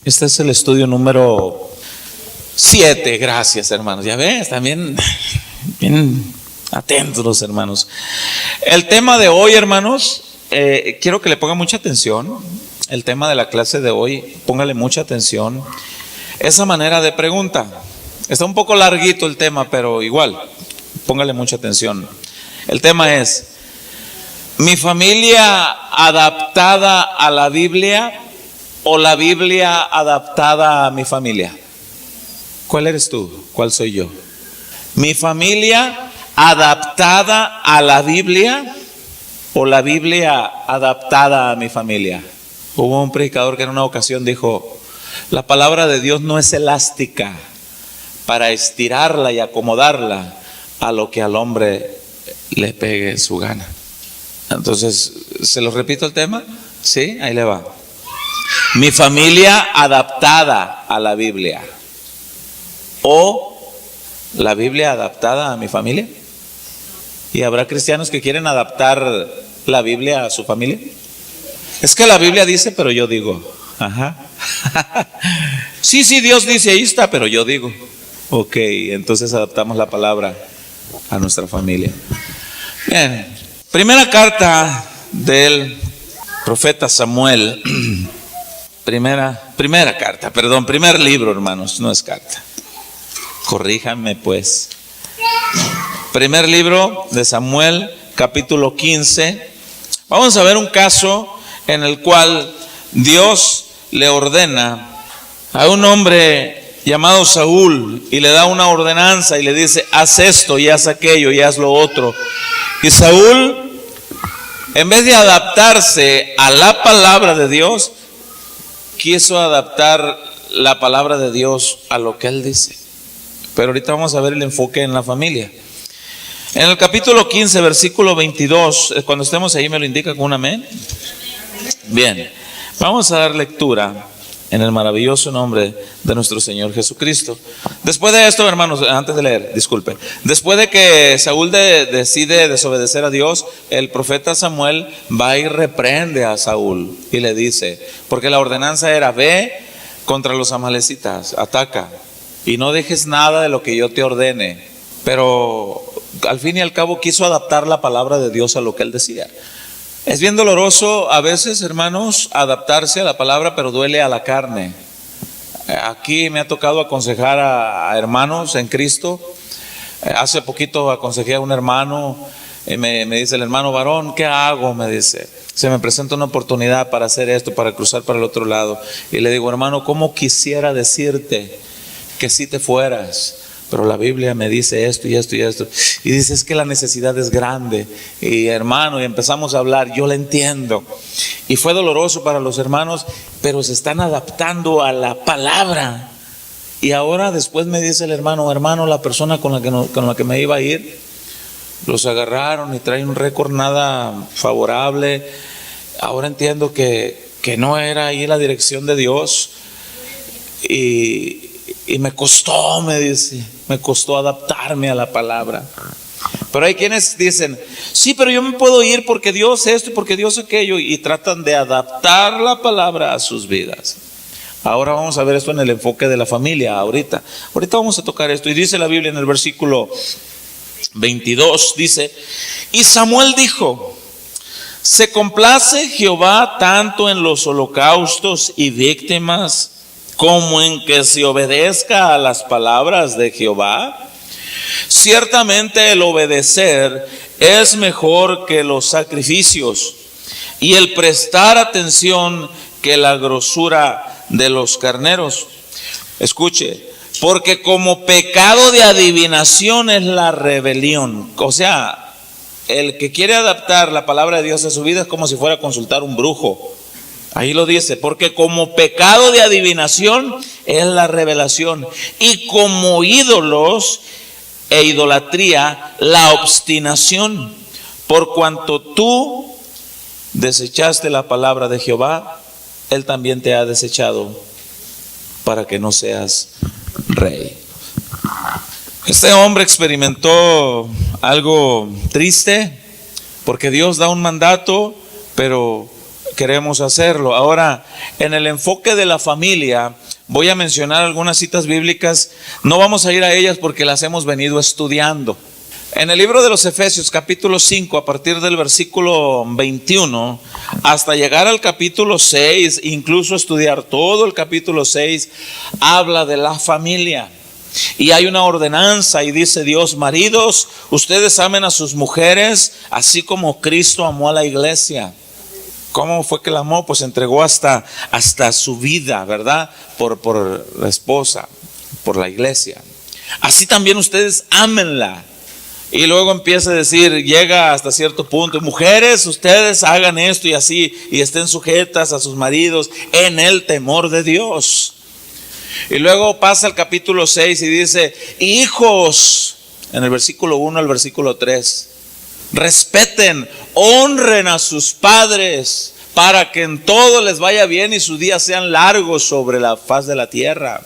Este es el estudio número 7. Gracias, hermanos. Ya ves, también bien atentos los hermanos. El tema de hoy, hermanos, quiero que le pongan mucha atención. El tema de la clase de hoy, póngale mucha atención. Esa manera de pregunta. Está un poco larguito el tema, pero igual, póngale mucha atención. El tema es: ¿mi familia adaptada a la Biblia o la Biblia adaptada a mi familia? ¿Cuál eres tú? ¿Cuál soy yo? ¿Mi familia adaptada a la Biblia o la Biblia adaptada a mi familia? Hubo un predicador que en una ocasión dijo: la palabra de Dios no es elástica para estirarla y acomodarla a lo que al hombre le pegue su gana. Entonces, ¿se lo repito el tema? Sí, ahí le va. Mi familia adaptada a la Biblia o la Biblia adaptada a mi familia. ¿Y habrá cristianos que quieren adaptar la Biblia a su familia? Es que la Biblia dice, pero yo digo. Ajá. Sí, Dios dice, ahí está, pero yo digo. Ok, entonces adaptamos la palabra a nuestra familia. Bien, primera carta del profeta Samuel. Primer libro, hermanos, no es carta. Corríjanme pues. Primer libro de Samuel, capítulo 15. Vamos a ver un caso en el cual Dios le ordena a un hombre llamado Saúl y le da una ordenanza y le dice: haz esto y haz aquello y haz lo otro. Y Saúl, en vez de adaptarse a la palabra de Dios, quiso adaptar la palabra de Dios a lo que él dice. Pero ahorita vamos a ver el enfoque en la familia. En el capítulo 15, versículo 22, cuando estemos ahí me lo indica con un amén. Bien, vamos a dar lectura en el maravilloso nombre de nuestro Señor Jesucristo. Después de esto, hermanos, antes de leer, disculpe. Después de que Saúl decide desobedecer a Dios, el profeta Samuel va y reprende a Saúl y le dice, porque la ordenanza era: ve contra los amalecitas, ataca y no dejes nada de lo que yo te ordene. Pero al fin y al cabo quiso adaptar la palabra de Dios a lo que él decía. Es bien doloroso a veces, hermanos, adaptarse a la palabra, pero duele a la carne. Aquí me ha tocado aconsejar a hermanos en Cristo. Hace poquito aconsejé a un hermano, me dice el hermano varón: ¿qué hago? Me dice, se me presenta una oportunidad para hacer esto, para cruzar para el otro lado. Y le digo: hermano, ¿cómo quisiera decirte que si te fueras? Pero la Biblia me dice esto y esto y esto. Y dice: es que la necesidad es grande. Y hermano, y empezamos a hablar, yo la entiendo. Y fue doloroso para los hermanos, pero se están adaptando a la palabra. Y ahora después me dice el hermano: la persona con la que me iba a ir, los agarraron y traen un récord nada favorable. Ahora entiendo que no era ahí la dirección de Dios. Y me costó, me dice, me costó adaptarme a la palabra. Pero hay quienes dicen: sí, pero yo me puedo ir porque Dios esto y porque Dios aquello, y tratan de adaptar la palabra a sus vidas. Ahora vamos a ver esto en el enfoque de la familia. Ahorita vamos a tocar esto. Y dice la Biblia en el versículo 22, dice: y Samuel dijo: ¿se complace Jehová tanto en los holocaustos y víctimas como en que se obedezca a las palabras de Jehová? Ciertamente el obedecer es mejor que los sacrificios, y el prestar atención que la grosura de los carneros. Escuche: porque como pecado de adivinación es la rebelión. O sea, el que quiere adaptar la palabra de Dios a su vida es como si fuera a consultar un brujo. Ahí lo dice: porque como pecado de adivinación es la revelación, y como ídolos e idolatría la obstinación. Por cuanto tú desechaste la palabra de Jehová, Él también te ha desechado para que no seas rey. Este hombre experimentó algo triste, porque Dios da un mandato, pero queremos hacerlo. Ahora, en el enfoque de la familia, voy a mencionar algunas citas bíblicas. No vamos a ir a ellas porque las hemos venido estudiando. En el libro de los Efesios, capítulo 5, a partir del versículo 21, hasta llegar al capítulo 6, incluso estudiar todo el capítulo 6, habla de la familia. Y hay una ordenanza y dice Dios: maridos, ustedes amen a sus mujeres, así como Cristo amó a la iglesia. ¿Cómo fue que la amó? Pues entregó hasta su vida, ¿verdad? Por la esposa, por la iglesia. Así también ustedes ámenla. Y luego empieza a decir, llega hasta cierto punto: mujeres, ustedes hagan esto y así, y estén sujetas a sus maridos en el temor de Dios. Y luego pasa al capítulo 6 y dice: hijos, en el versículo 1 al versículo 3, respeten, honren a sus padres, para que en todo les vaya bien y sus días sean largos sobre la faz de la tierra.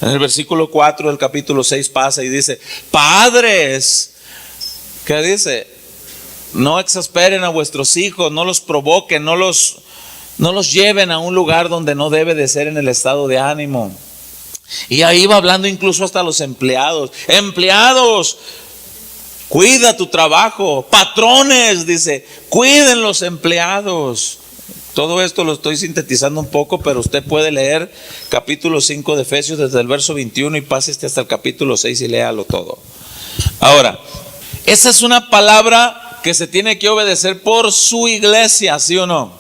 En el versículo 4 del capítulo 6 pasa y dice: padres, ¿qué dice? No exasperen a vuestros hijos, no los provoquen, no los lleven a un lugar donde no debe de ser en el estado de ánimo. Y ahí va hablando incluso hasta los empleados. Empleados, cuida tu trabajo. Patrones, dice, cuiden los empleados. Todo esto lo estoy sintetizando un poco, pero usted puede leer capítulo 5 de Efesios desde el verso 21 y pase hasta el capítulo 6 y léalo todo. Ahora, esa es una palabra que se tiene que obedecer por su iglesia, ¿sí o no?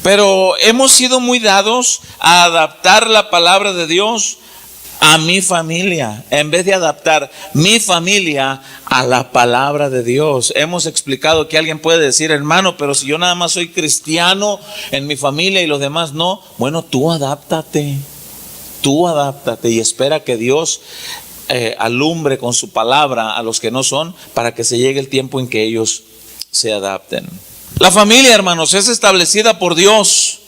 Pero hemos sido muy dados a adaptar la palabra de Dios a mi familia, en vez de adaptar mi familia a la palabra de Dios. Hemos explicado que alguien puede decir: hermano, pero si yo nada más soy cristiano en mi familia y los demás no. Bueno, tú adáptate y espera que Dios alumbre con su palabra a los que no son, para que se llegue el tiempo en que ellos se adapten. La familia, hermanos, es establecida por Dios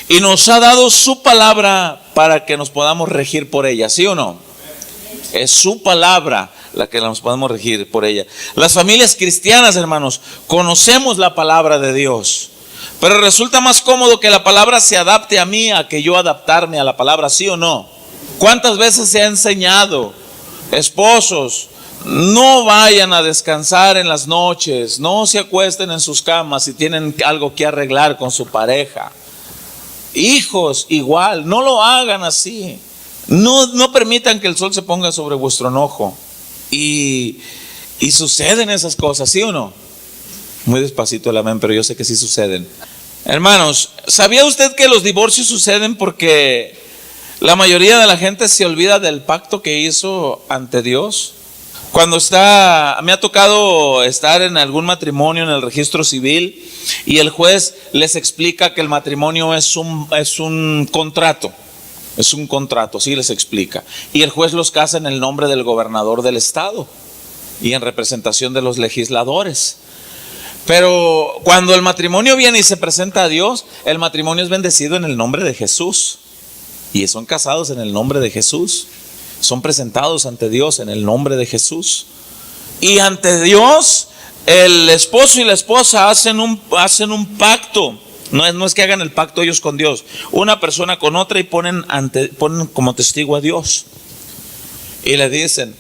y nos ha dado su palabra para que nos podamos regir por ella, ¿sí o no? Es su palabra la que nos podemos regir por ella. Las familias cristianas, hermanos, conocemos la palabra de Dios, pero resulta más cómodo que la palabra se adapte a mí a que yo adaptarme a la palabra, ¿sí o no? ¿Cuántas veces se ha enseñado? Esposos, no vayan a descansar en las noches, no se acuesten en sus camas si tienen algo que arreglar con su pareja. Hijos, igual, no lo hagan así. No permitan que el sol se ponga sobre vuestro enojo. Y suceden esas cosas, ¿sí o no? Muy despacito el amén, pero yo sé que sí suceden. Hermanos, ¿sabía usted que los divorcios suceden porque la mayoría de la gente se olvida del pacto que hizo ante Dios? Cuando me ha tocado estar en algún matrimonio en el registro civil y el juez les explica que el matrimonio es un contrato. Es un contrato, sí les explica. Y el juez los casa en el nombre del gobernador del estado y en representación de los legisladores. Pero cuando el matrimonio viene y se presenta a Dios, el matrimonio es bendecido en el nombre de Jesús. Y son casados en el nombre de Jesús. Son presentados ante Dios en el nombre de Jesús. Y ante Dios, el esposo y la esposa hacen un pacto. No es que hagan el pacto ellos con Dios, una persona con otra, y ponen como testigo a Dios. Y le dicen: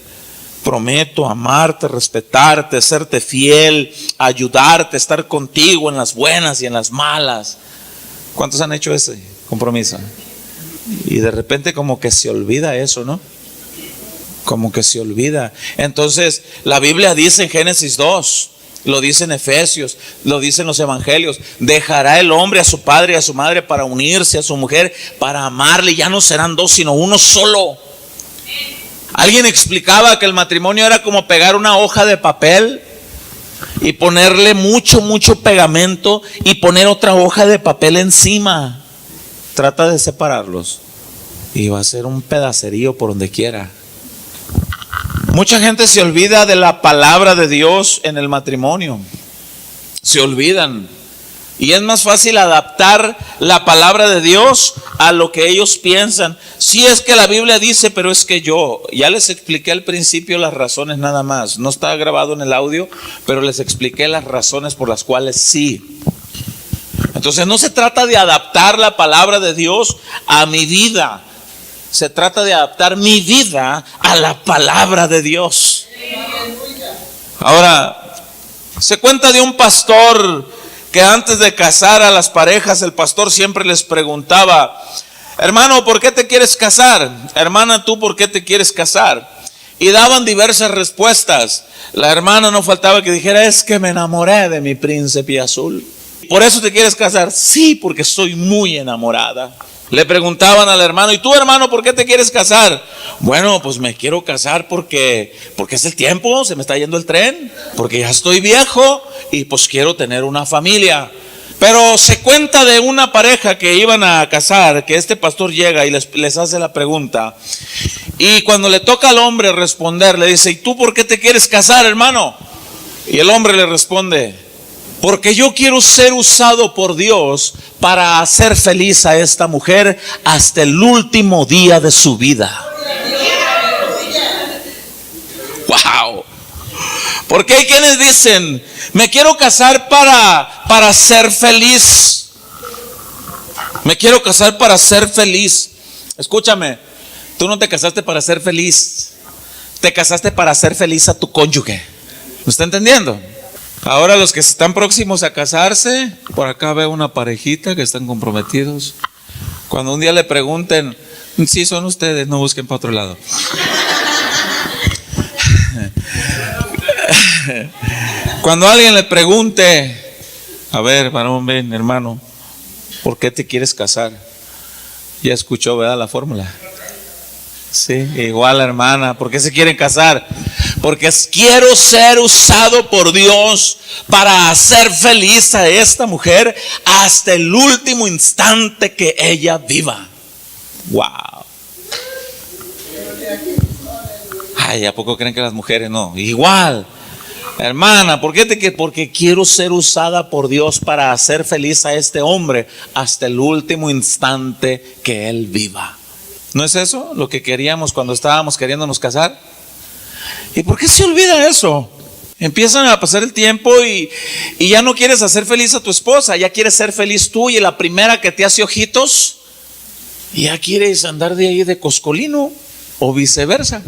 prometo amarte, respetarte, serte fiel, ayudarte, estar contigo en las buenas y en las malas. ¿Cuántos han hecho ese compromiso? Y de repente como que se olvida eso, ¿no? Como que se olvida. Entonces la Biblia dice en Génesis 2, lo dice en Efesios, lo dice en los evangelios: dejará el hombre a su padre y a su madre para unirse a su mujer, para amarle. Ya no serán dos, sino uno solo. Alguien explicaba que el matrimonio era como pegar una hoja de papel y ponerle mucho pegamento y poner otra hoja de papel encima. Trata de separarlos y va a ser un pedacerío por donde quiera. Mucha gente se olvida de la palabra de Dios en el matrimonio. Se olvidan. Y es más fácil adaptar la palabra de Dios a lo que ellos piensan. Sí, es que la Biblia dice, pero es que ya les expliqué al principio las razones nada más. No está grabado en el audio, pero les expliqué las razones por las cuales sí. Entonces no se trata de adaptar la palabra de Dios a mi vida. Se trata de adaptar mi vida a la palabra de Dios. Ahora, se cuenta de un pastor que antes de casar a las parejas, el pastor siempre les preguntaba: hermano, ¿por qué te quieres casar? Hermana, ¿tú por qué te quieres casar? Y daban diversas respuestas. La hermana no faltaba que dijera: es que me enamoré de mi príncipe azul. ¿Por eso te quieres casar? Sí, porque estoy muy enamorada. Le preguntaban al hermano: ¿y tú, hermano, por qué te quieres casar? Bueno, pues me quiero casar porque es el tiempo, se me está yendo el tren, porque ya estoy viejo y pues quiero tener una familia. Pero se cuenta de una pareja que iban a casar, que este pastor llega y les hace la pregunta. Y cuando le toca al hombre responder, le dice: ¿y tú por qué te quieres casar, hermano? Y el hombre le responde: porque yo quiero ser usado por Dios para hacer feliz a esta mujer hasta el último día de su vida. Wow. Porque hay quienes dicen: me quiero casar para ser feliz. Me quiero casar para ser feliz. Escúchame, tú no te casaste para ser feliz. Te casaste para hacer feliz a tu cónyuge. ¿Me está entendiendo? Ahora los que están próximos a casarse, por acá veo una parejita que están comprometidos. Cuando un día le pregunten: sí, son ustedes, no busquen para otro lado. Cuando alguien le pregunte: a ver, varón, ven, hermano, ¿por qué te quieres casar? Ya escuchó, ¿verdad? La fórmula. Sí, igual, hermana, ¿por qué se quieren casar? Porque quiero ser usado por Dios para hacer feliz a esta mujer hasta el último instante que ella viva. Wow. Ay, ¿a poco creen que las mujeres no? Igual, hermana, ¿por qué porque quiero ser usada por Dios para hacer feliz a este hombre hasta el último instante que él viva. ¿No es eso lo que queríamos cuando estábamos queriéndonos casar? ¿Y por qué se olvida eso? Empiezan a pasar el tiempo y ya no quieres hacer feliz a tu esposa, ya quieres ser feliz tú, y la primera que te hace ojitos, ya quieres andar de ahí de coscolino o viceversa.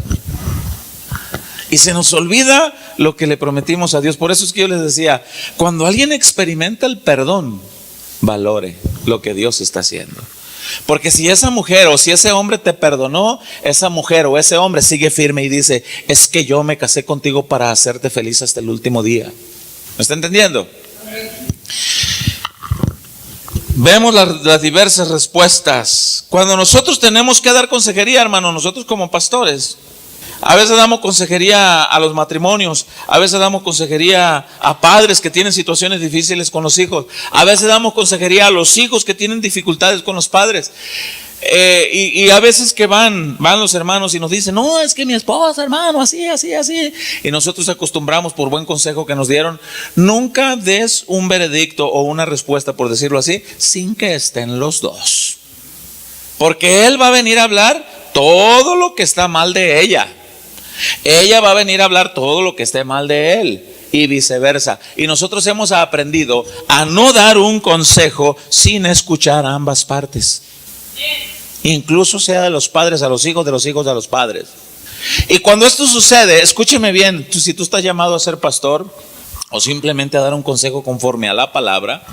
Y se nos olvida lo que le prometimos a Dios. Por eso es que yo les decía, cuando alguien experimenta el perdón, valore lo que Dios está haciendo. Porque si esa mujer o si ese hombre te perdonó, esa mujer o ese hombre sigue firme y dice: es que yo me casé contigo para hacerte feliz hasta el último día. ¿Me está entendiendo? Vemos las diversas respuestas. Cuando nosotros tenemos que dar consejería, hermano, nosotros como pastores, a veces damos consejería a los matrimonios, a veces damos consejería a padres que tienen situaciones difíciles con los hijos, a veces damos consejería a los hijos que tienen dificultades con los padres. Y a veces que van los hermanos y nos dicen: no, es que mi esposa, hermano, así. Y nosotros acostumbramos, por buen consejo que nos dieron, nunca des un veredicto o una respuesta, por decirlo así, sin que estén los dos. Porque él va a venir a hablar todo lo que está mal de ella. Ella va a venir a hablar todo lo que esté mal de él, y viceversa. Y nosotros hemos aprendido a no dar un consejo sin escuchar a ambas partes. Incluso sea de los padres a los hijos, de los hijos a los padres. Y cuando esto sucede, escúcheme bien, si tú estás llamado a ser pastor o simplemente a dar un consejo conforme a la palabra,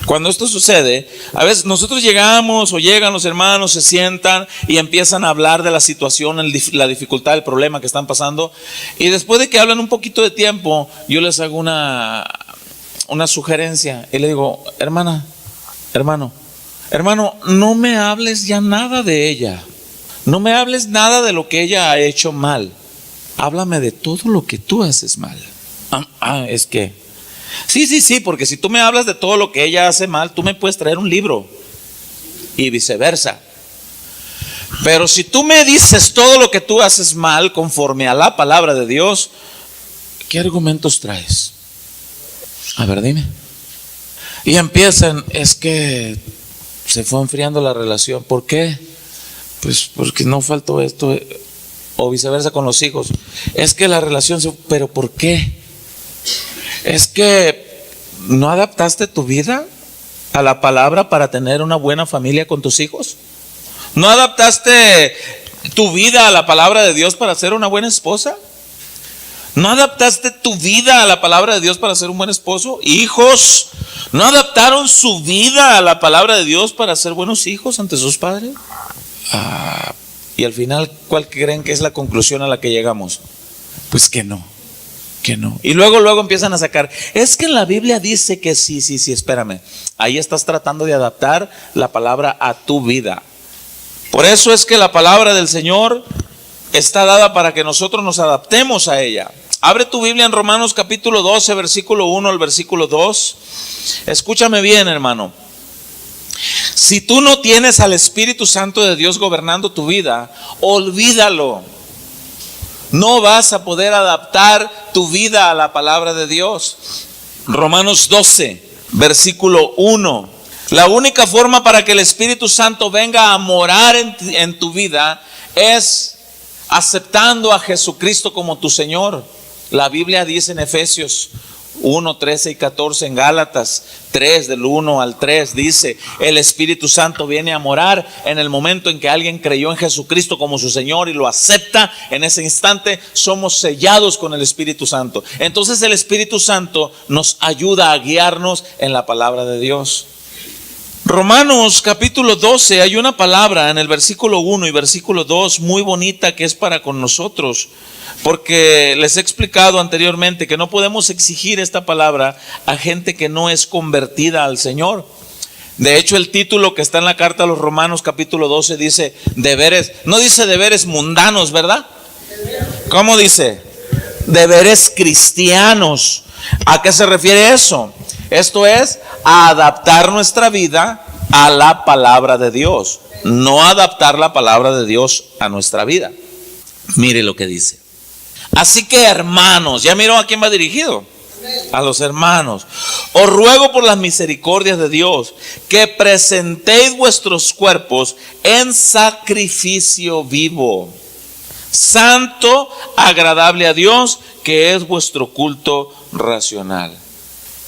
cuando esto sucede, a veces nosotros llegamos o llegan los hermanos, se sientan y empiezan a hablar de la situación, la dificultad, el problema que están pasando. Y después de que hablan un poquito de tiempo, yo les hago una sugerencia y le digo: hermano, no me hables ya nada de ella. No me hables nada de lo que ella ha hecho mal. Háblame de todo lo que tú haces mal. Es que sí, porque si tú me hablas de todo lo que ella hace mal, tú me puedes traer un libro y viceversa. Pero si tú me dices todo lo que tú haces mal conforme a la palabra de Dios, ¿qué argumentos traes? A ver, dime. Y empiezan: es que se fue enfriando la relación. ¿Por qué? Pues porque no faltó esto. O viceversa con los hijos: es que la relación ¿pero por qué? Es que no adaptaste tu vida a la palabra para tener una buena familia con tus hijos? ¿No adaptaste tu vida a la palabra de Dios para ser una buena esposa? ¿No adaptaste tu vida a la palabra de Dios para ser un buen esposo? Hijos, ¿no adaptaron su vida a la palabra de Dios para ser buenos hijos ante sus padres? Y al final, ¿cuál creen que es la conclusión a la que llegamos? Pues que no. Y luego empiezan a sacar, es que en la Biblia dice que sí, espérame. Ahí estás tratando de adaptar la palabra a tu vida. Por eso es que la palabra del Señor está dada para que nosotros nos adaptemos a ella. Abre tu Biblia en Romanos capítulo 12, versículo 1 al versículo 2. Escúchame bien, hermano. Si tú no tienes al Espíritu Santo de Dios gobernando tu vida, olvídalo. No vas a poder adaptar tu vida a la palabra de Dios. Romanos 12, versículo 1. La única forma para que el Espíritu Santo venga a morar en tu vida es aceptando a Jesucristo como tu Señor. La Biblia dice en Efesios 1, 13 y 14, en Gálatas 3, del 1 al 3, dice, el Espíritu Santo viene a morar en el momento en que alguien creyó en Jesucristo como su Señor y lo acepta. En ese instante somos sellados con el Espíritu Santo. Entonces el Espíritu Santo nos ayuda a guiarnos en la palabra de Dios. Romanos capítulo 12, hay una palabra en el versículo 1 y versículo 2 muy bonita que es para con nosotros, porque les he explicado anteriormente que no podemos exigir esta palabra a gente que no es convertida al Señor. De hecho, el título que está en la carta a los Romanos capítulo 12 dice deberes, no dice deberes mundanos, ¿verdad? ¿Cómo dice? Deberes cristianos. ¿A qué se refiere eso? Esto es a adaptar nuestra vida a la palabra de Dios, no adaptar la palabra de Dios a nuestra vida. Mire lo que dice. Así que, hermanos, ¿ya miró a quién va dirigido? A los hermanos. Os ruego por las misericordias de Dios que presentéis vuestros cuerpos en sacrificio vivo, santo, agradable a Dios, que es vuestro culto racional.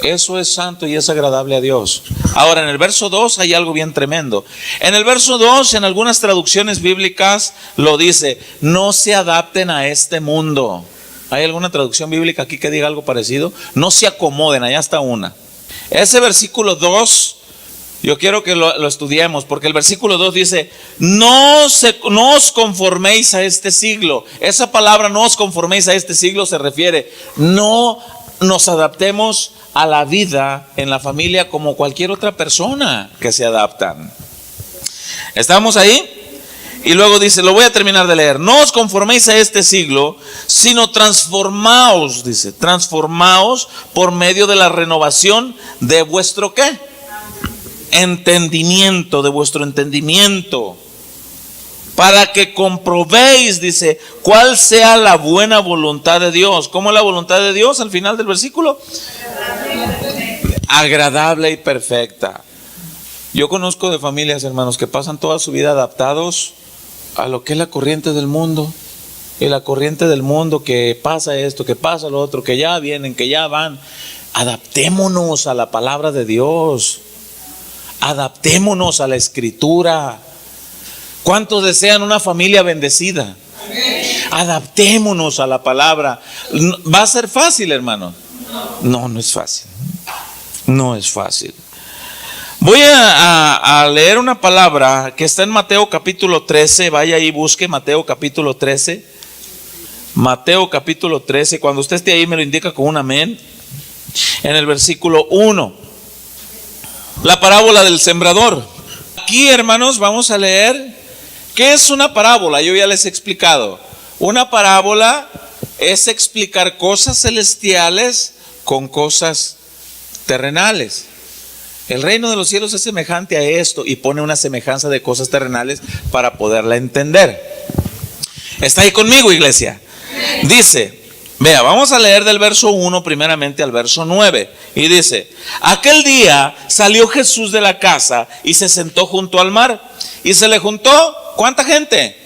Eso es santo y es agradable a Dios. Ahora, en el verso 2 hay algo bien tremendo. En el verso 2, en algunas traducciones bíblicas lo dice, no se adapten a este mundo. ¿Hay alguna traducción bíblica aquí que diga algo parecido? No se acomoden, allá está una. Ese versículo 2, yo quiero que lo estudiemos, porque el versículo 2 dice, no os conforméis a este siglo. Esa palabra, no os conforméis a este siglo, se refiere, no nos adaptemos a la vida en la familia como cualquier otra persona que se adaptan. ¿Estamos ahí? Y luego dice, lo voy a terminar de leer, no os conforméis a este siglo, sino transformaos, dice, transformaos por medio de la renovación de vuestro ¿qué? Entendimiento, de vuestro entendimiento, para que comprobéis, dice, cuál sea la buena voluntad de Dios. ¿Cómo es la voluntad de Dios al final del versículo? Agradable y perfecta. Yo conozco de familias, hermanos, que pasan toda su vida adaptados a lo que es la corriente del mundo. Y la corriente del mundo, que pasa esto, que pasa lo otro, que ya vienen, que ya van. Adaptémonos a la palabra de Dios. Adaptémonos a la Escritura. ¿Cuántos desean una familia bendecida? Adaptémonos a la palabra. ¿Va a ser fácil, hermano? No, no es fácil. No es fácil. Voy a leer una palabra que está en Mateo capítulo 13. Vaya y busque Mateo capítulo 13. Mateo capítulo 13. Cuando usted esté ahí me lo indica con un amén. En el versículo 1. La parábola del sembrador. Aquí, hermanos, vamos a leer. ¿Qué es una parábola? Yo ya les he explicado. Una parábola es explicar cosas celestiales con cosas terrenales. El reino de los cielos es semejante a esto, y pone una semejanza de cosas terrenales para poderla entender. ¿Está ahí conmigo, iglesia? Dice, vea, vamos a leer del verso 1 primeramente al verso 9. Y dice, aquel día salió Jesús de la casa y se sentó junto al mar. Y se le juntó, ¿cuánta gente?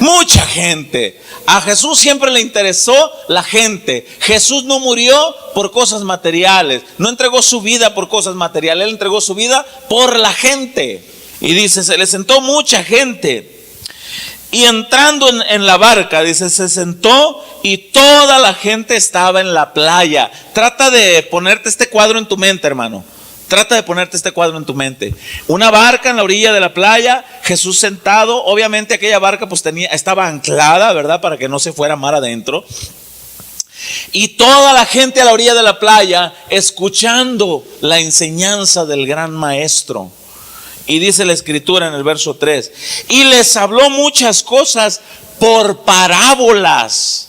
Mucha gente. A Jesús siempre le interesó la gente. Jesús no murió por cosas materiales, no entregó su vida por cosas materiales, Él entregó su vida por la gente. Y dice, se le sentó mucha gente. Y entrando en la barca, dice, se sentó y toda la gente estaba en la playa. Trata de ponerte este cuadro en tu mente, hermano. Trata de ponerte este cuadro en tu mente. Una barca en la orilla de la playa, Jesús sentado. Obviamente aquella barca pues estaba anclada, ¿verdad? Para que no se fuera mar adentro. Y toda la gente a la orilla de la playa escuchando la enseñanza del gran maestro. Y dice la escritura en el verso 3, y les habló muchas cosas por parábolas.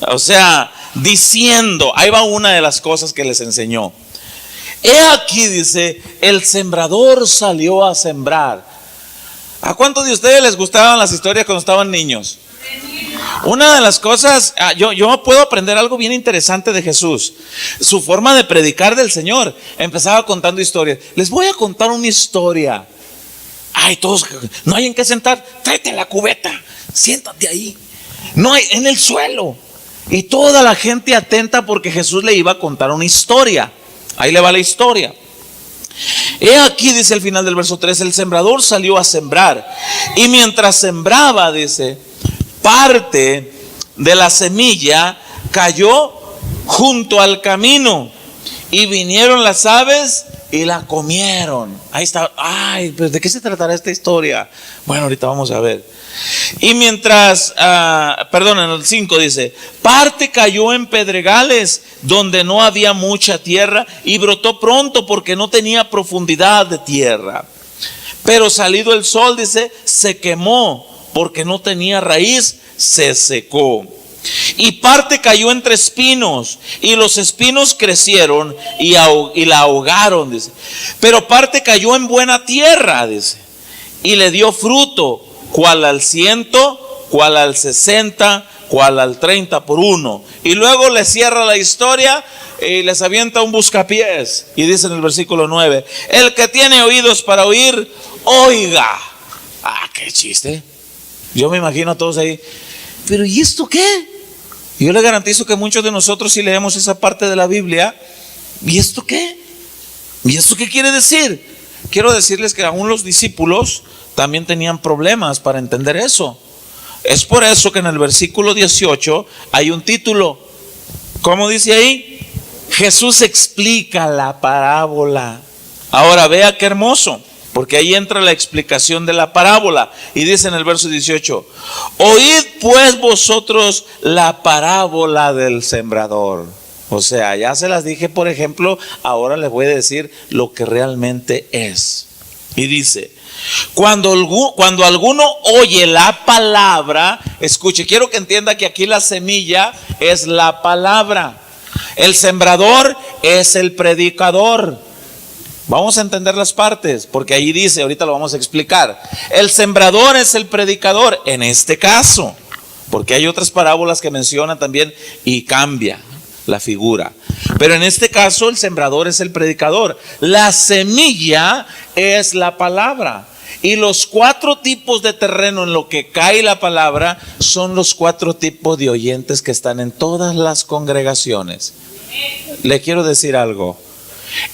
O sea, diciendo, ahí va una de las cosas que les enseñó. He aquí, dice, el sembrador salió a sembrar. ¿A cuántos de ustedes les gustaban las historias cuando estaban niños? Una de las cosas, yo puedo aprender algo bien interesante de Jesús. Su forma de predicar del Señor. Empezaba contando historias. Les voy a contar una historia. Ay, todos, no hay en qué sentar. Tráete la cubeta, siéntate ahí. No hay, en el suelo. Y toda la gente atenta porque Jesús le iba a contar una historia. Ahí le va la historia. He aquí, dice el final del verso 3, el sembrador salió a sembrar. Y mientras sembraba, dice, parte de la semilla cayó junto al camino y vinieron las aves y la comieron. Ahí está. Ay, pues ¿de qué se tratará esta historia? Bueno, ahorita vamos a ver. Y mientras, en el 5 dice, parte cayó en pedregales donde no había mucha tierra y brotó pronto porque no tenía profundidad de tierra. Pero salido el sol, dice, se quemó porque no tenía raíz, se secó. Y parte cayó entre espinos y los espinos crecieron y la ahogaron, dice. Pero parte cayó en buena tierra, dice, y le dio fruto, cual al 100, cual al 60, cual al 30 por uno. Y luego le cierra la historia y les avienta un buscapiés. Y dice en el versículo 9, el que tiene oídos para oír, oiga. Ah, qué chiste. Yo me imagino a todos ahí, pero ¿y esto qué? Yo le garantizo que muchos de nosotros si leemos esa parte de la Biblia, ¿y esto qué? ¿Y esto qué quiere decir? Quiero decirles que aún los discípulos también tenían problemas para entender eso. Es por eso que en el versículo 18 hay un título. ¿Cómo dice ahí? Jesús explica la parábola. Ahora vea qué hermoso, porque ahí entra la explicación de la parábola. Y dice en el verso 18, oíd pues vosotros la parábola del sembrador. O sea, ya se las dije, por ejemplo, ahora les voy a decir lo que realmente es. Y dice, cuando alguno oye la palabra, escuche, quiero que entienda que aquí la semilla es la palabra. El sembrador es el predicador. Vamos a entender las partes, porque ahí dice, ahorita lo vamos a explicar. El sembrador es el predicador, en este caso, porque hay otras parábolas que mencionan también y cambia la figura. Pero en este caso el sembrador es el predicador. La semilla es la palabra. Y los 4 tipos de terreno en lo que cae la palabra son los 4 tipos de oyentes que están en todas las congregaciones. Le quiero decir algo.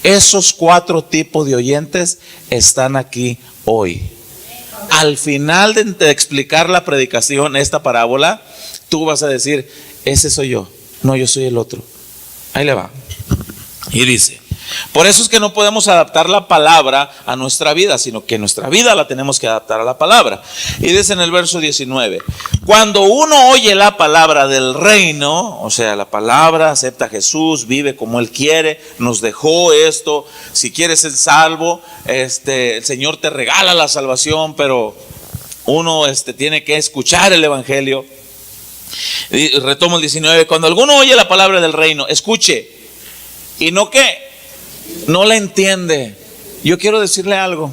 Esos 4 tipos de oyentes están aquí hoy. Al final de explicar la predicación, esta parábola, tú vas a decir, ese soy yo. No, yo soy el otro. Ahí le va. Y dice, por eso es que no podemos adaptar la palabra a nuestra vida, sino que nuestra vida la tenemos que adaptar a la palabra. Y dice en el verso 19, cuando uno oye la palabra del reino, o sea, la palabra, acepta a Jesús, vive como Él quiere, nos dejó esto, si quieres ser salvo, el Señor te regala la salvación, pero uno tiene que escuchar el evangelio. Y retomo el 19, cuando alguno oye la palabra del reino, escuche, y no que no la entiende. Yo quiero decirle algo.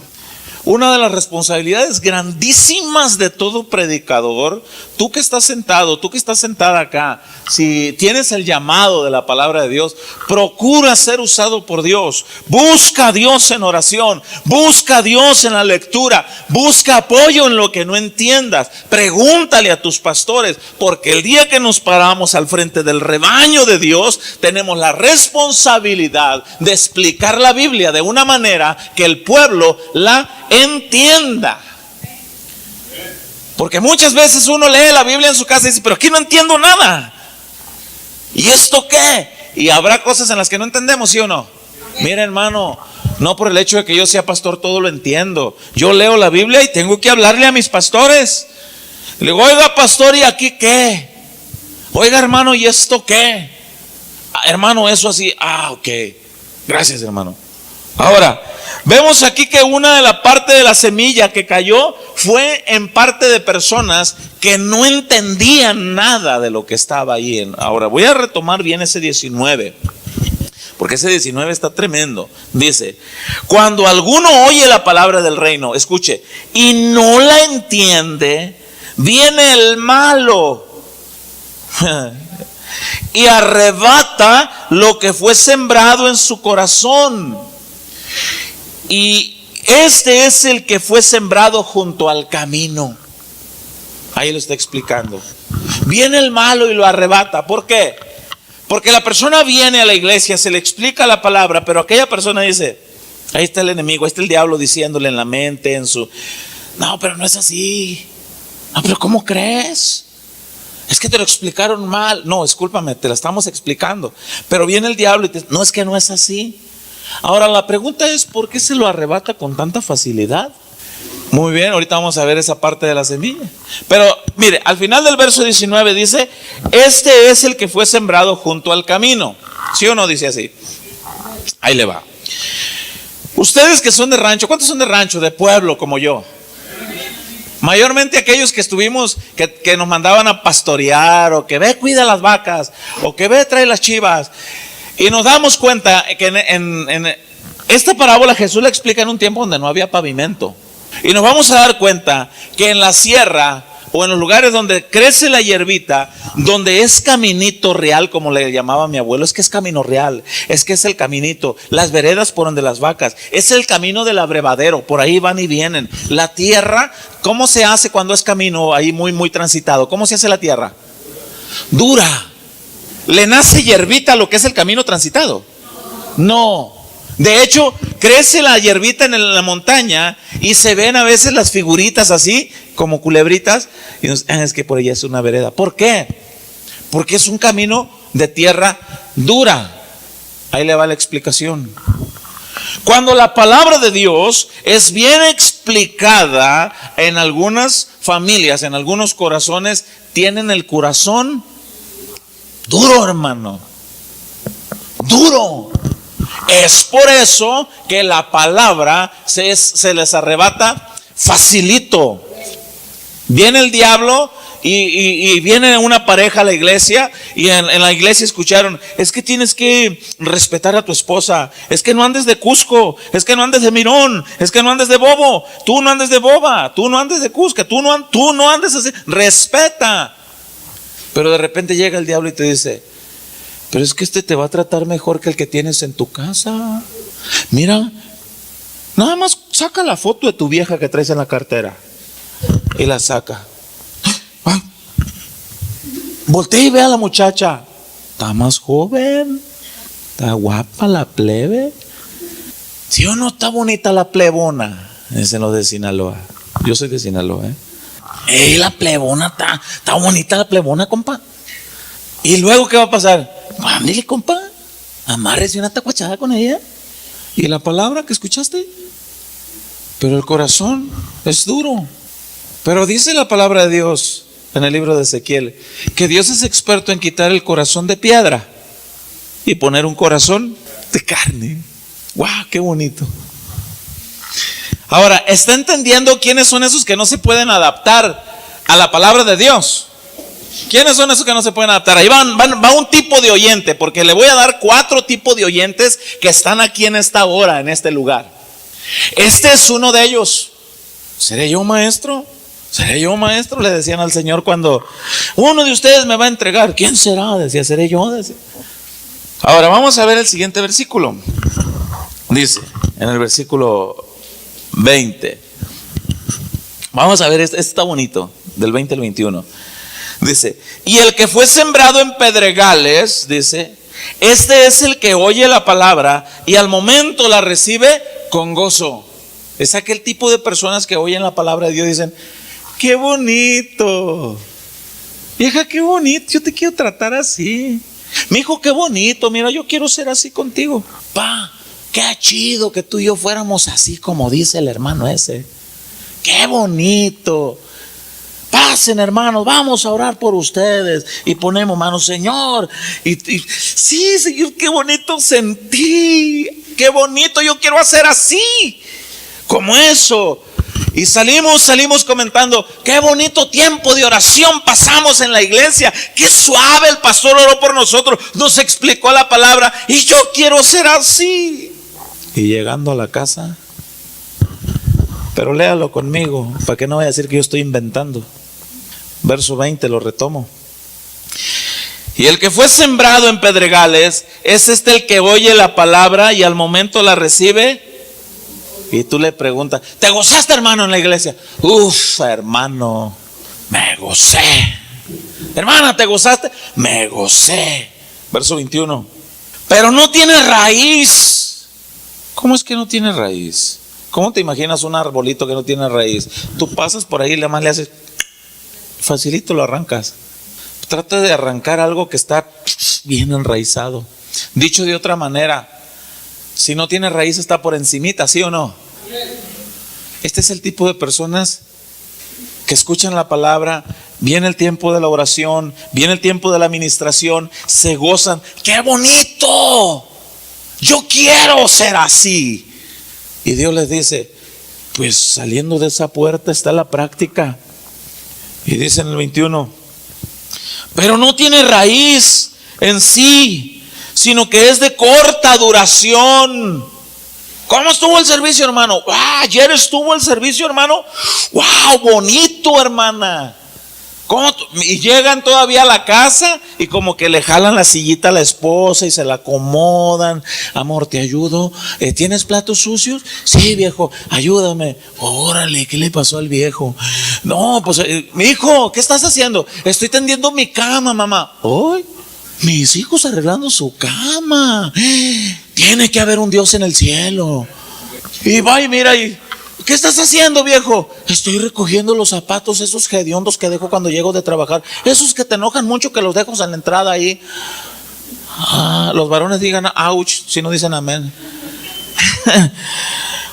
Una de las responsabilidades grandísimas de todo predicador, tú que estás sentado, tú que estás sentada acá, si tienes el llamado de la palabra de Dios, procura ser usado por Dios. Busca a Dios en oración, busca a Dios en la lectura, busca apoyo en lo que no entiendas. Pregúntale a tus pastores, porque el día que nos paramos al frente del rebaño de Dios, tenemos la responsabilidad de explicar la Biblia de una manera que el pueblo la entienda. Porque muchas veces uno lee la Biblia en su casa y dice, pero aquí no entiendo nada. ¿Y esto qué? Y habrá cosas en las que no entendemos, ¿sí o no? Mira, hermano, no por el hecho de que yo sea pastor todo lo entiendo. Yo leo la Biblia y tengo que hablarle a mis pastores. Le digo, oiga, pastor, ¿y aquí qué? Oiga, hermano, ¿y esto qué? Hermano, eso así. Ok. Gracias, hermano. Ahora, vemos aquí que una de la parte de la semilla que cayó fue en parte de personas que no entendían nada de lo que estaba ahí. Ahora, voy a retomar bien ese 19, porque ese 19 está tremendo. Dice, cuando alguno oye la palabra del reino, escuche, y no la entiende, viene el malo y arrebata lo que fue sembrado en su corazón. Y este es el que fue sembrado junto al camino. Ahí lo está explicando. Viene el malo y lo arrebata. ¿Por qué? Porque la persona viene a la iglesia, se le explica la palabra, pero aquella persona dice, ahí está el enemigo, ahí está el diablo diciéndole en la mente, en su... No, pero no es así. No, pero ¿cómo crees? Es que te lo explicaron mal. No, discúlpame, te la estamos explicando. Pero viene el diablo y te dice, no, es que no es así. Ahora la pregunta es, ¿por qué se lo arrebata con tanta facilidad? Muy bien, ahorita vamos a ver esa parte de la semilla. Pero mire, al final del verso 19 dice, este es el que fue sembrado junto al camino. ¿Sí o no dice así? Ahí le va. Ustedes que son de rancho, ¿cuántos son de rancho, de pueblo como yo? Mayormente aquellos que estuvimos, que nos mandaban a pastorear, o que ve, cuida las vacas, o que ve, trae las chivas. Y nos damos cuenta que en esta parábola Jesús la explica en un tiempo donde no había pavimento. Y nos vamos a dar cuenta que en la sierra o en los lugares donde crece la hierbita, donde es caminito real, como le llamaba mi abuelo, es que es camino real, es que es el caminito, las veredas por donde las vacas, es el camino del abrevadero, por ahí van y vienen. La tierra, ¿cómo se hace cuando es camino ahí muy transitado? ¿Cómo se hace la tierra? Dura. ¿Le nace hierbita a lo que es el camino transitado? No. De hecho, crece la hierbita en la montaña y se ven a veces las figuritas así, como culebritas, y es que por allá es una vereda. ¿Por qué? Porque es un camino de tierra dura. Ahí le va la explicación. Cuando la palabra de Dios es bien explicada, en algunas familias, en algunos corazones, tienen el corazón duro, hermano. Duro. Es por eso que la palabra se les arrebata facilito. Viene el diablo y viene una pareja a la iglesia, y en la iglesia escucharon, es que tienes que respetar a tu esposa, es que no andes de Cusco, es que no andes de Mirón, es que no andes de bobo, tú no andes de boba, tú no andes de Cusca, tú no andes así, respeta. Pero de repente llega el diablo y te dice, pero es que este te va a tratar mejor que el que tienes en tu casa. Mira, nada más saca la foto de tu vieja que traes en la cartera. Y la saca. Ay, voltea y ve a la muchacha. Está más joven. Está guapa la plebe. ¿Sí o no está bonita la plebona? Dicen los de Sinaloa. Yo soy de Sinaloa, la plebona está bonita la plebona, compa. ¿Y luego qué va a pasar? Ándale, compa, amárrese una tacuachada con ella. ¿Y la palabra que escuchaste? Pero el corazón es duro. Pero dice la palabra de Dios en el libro de Ezequiel que Dios es experto en quitar el corazón de piedra y poner un corazón de carne. ¡Wow! ¡Qué bonito! Ahora, ¿está entendiendo quiénes son esos que no se pueden adaptar a la palabra de Dios? ¿Quiénes son esos que no se pueden adaptar? Ahí va un tipo de oyente, porque le voy a dar 4 tipos de oyentes que están aquí en esta hora, en este lugar. Este es uno de ellos. ¿Seré yo maestro? ¿Seré yo maestro? Le decían al Señor cuando uno de ustedes me va a entregar. ¿Quién será? Decía, seré yo. Decía. Ahora vamos a ver el siguiente versículo. Dice, en el versículo 20. Vamos a ver, este está bonito, del 20 al 21. Dice, y el que fue sembrado en pedregales, dice, este es el que oye la palabra y al momento la recibe con gozo. Es aquel tipo de personas que oyen la palabra de Dios y dicen, qué bonito, vieja, qué bonito, yo te quiero tratar así. Mi hijo, qué bonito, mira, yo quiero ser así contigo. Pa, qué chido que tú y yo fuéramos así como dice el hermano ese. Qué bonito. Pasen, hermanos, vamos a orar por ustedes. Y ponemos manos, Señor. Sí, Señor, qué bonito sentí. Qué bonito, yo quiero hacer así, como eso. Y salimos comentando, qué bonito tiempo de oración pasamos en la iglesia. Qué suave el pastor oró por nosotros, nos explicó la palabra. Y yo quiero ser así. Y llegando a la casa, pero léalo conmigo, para que no vaya a decir que yo estoy inventando. Verso 20, lo retomo. Y el que fue sembrado en pedregales, es el que oye la palabra y al momento la recibe. Y tú le preguntas, ¿te gozaste, hermano, en la iglesia? Uf, hermano, me gocé. Hermana, ¿te gozaste? Me gocé. Verso 21. Pero no tiene raíz. ¿Cómo es que no tiene raíz? ¿Cómo te imaginas un arbolito que no tiene raíz? Tú pasas por ahí y además le haces, facilito lo arrancas. Trata de arrancar algo que está bien enraizado. Dicho de otra manera, si no tiene raíz está por encimita, ¿sí o no? Este es el tipo de personas que escuchan la palabra, viene el tiempo de la oración, viene el tiempo de la administración, se gozan. ¡Qué bonito! Yo quiero ser así. Y Dios les dice, pues saliendo de esa puerta está la práctica. Y dice en el 21, pero no tiene raíz en sí, sino que es de corta duración. ¿Cómo estuvo el servicio, hermano? Ayer estuvo el servicio, hermano. ¡Wow! Bonito, hermana. Y llegan todavía a la casa y como que le jalan la sillita a la esposa y se la acomodan. Amor, ¿te ayudo? ¿Tienes platos sucios? Sí, viejo, ayúdame. Órale, ¿qué le pasó al viejo? No, pues, mi hijo, ¿qué estás haciendo? Estoy tendiendo mi cama, mamá. ¡Ay! Mis hijos arreglando su cama. Tiene que haber un Dios en el cielo. Y va y mira y, ¿qué estás haciendo, viejo? Estoy recogiendo los zapatos, esos hediondos que dejo cuando llego de trabajar. Esos que te enojan mucho, que los dejo en la entrada ahí. Los varones digan ouch, si no dicen amén.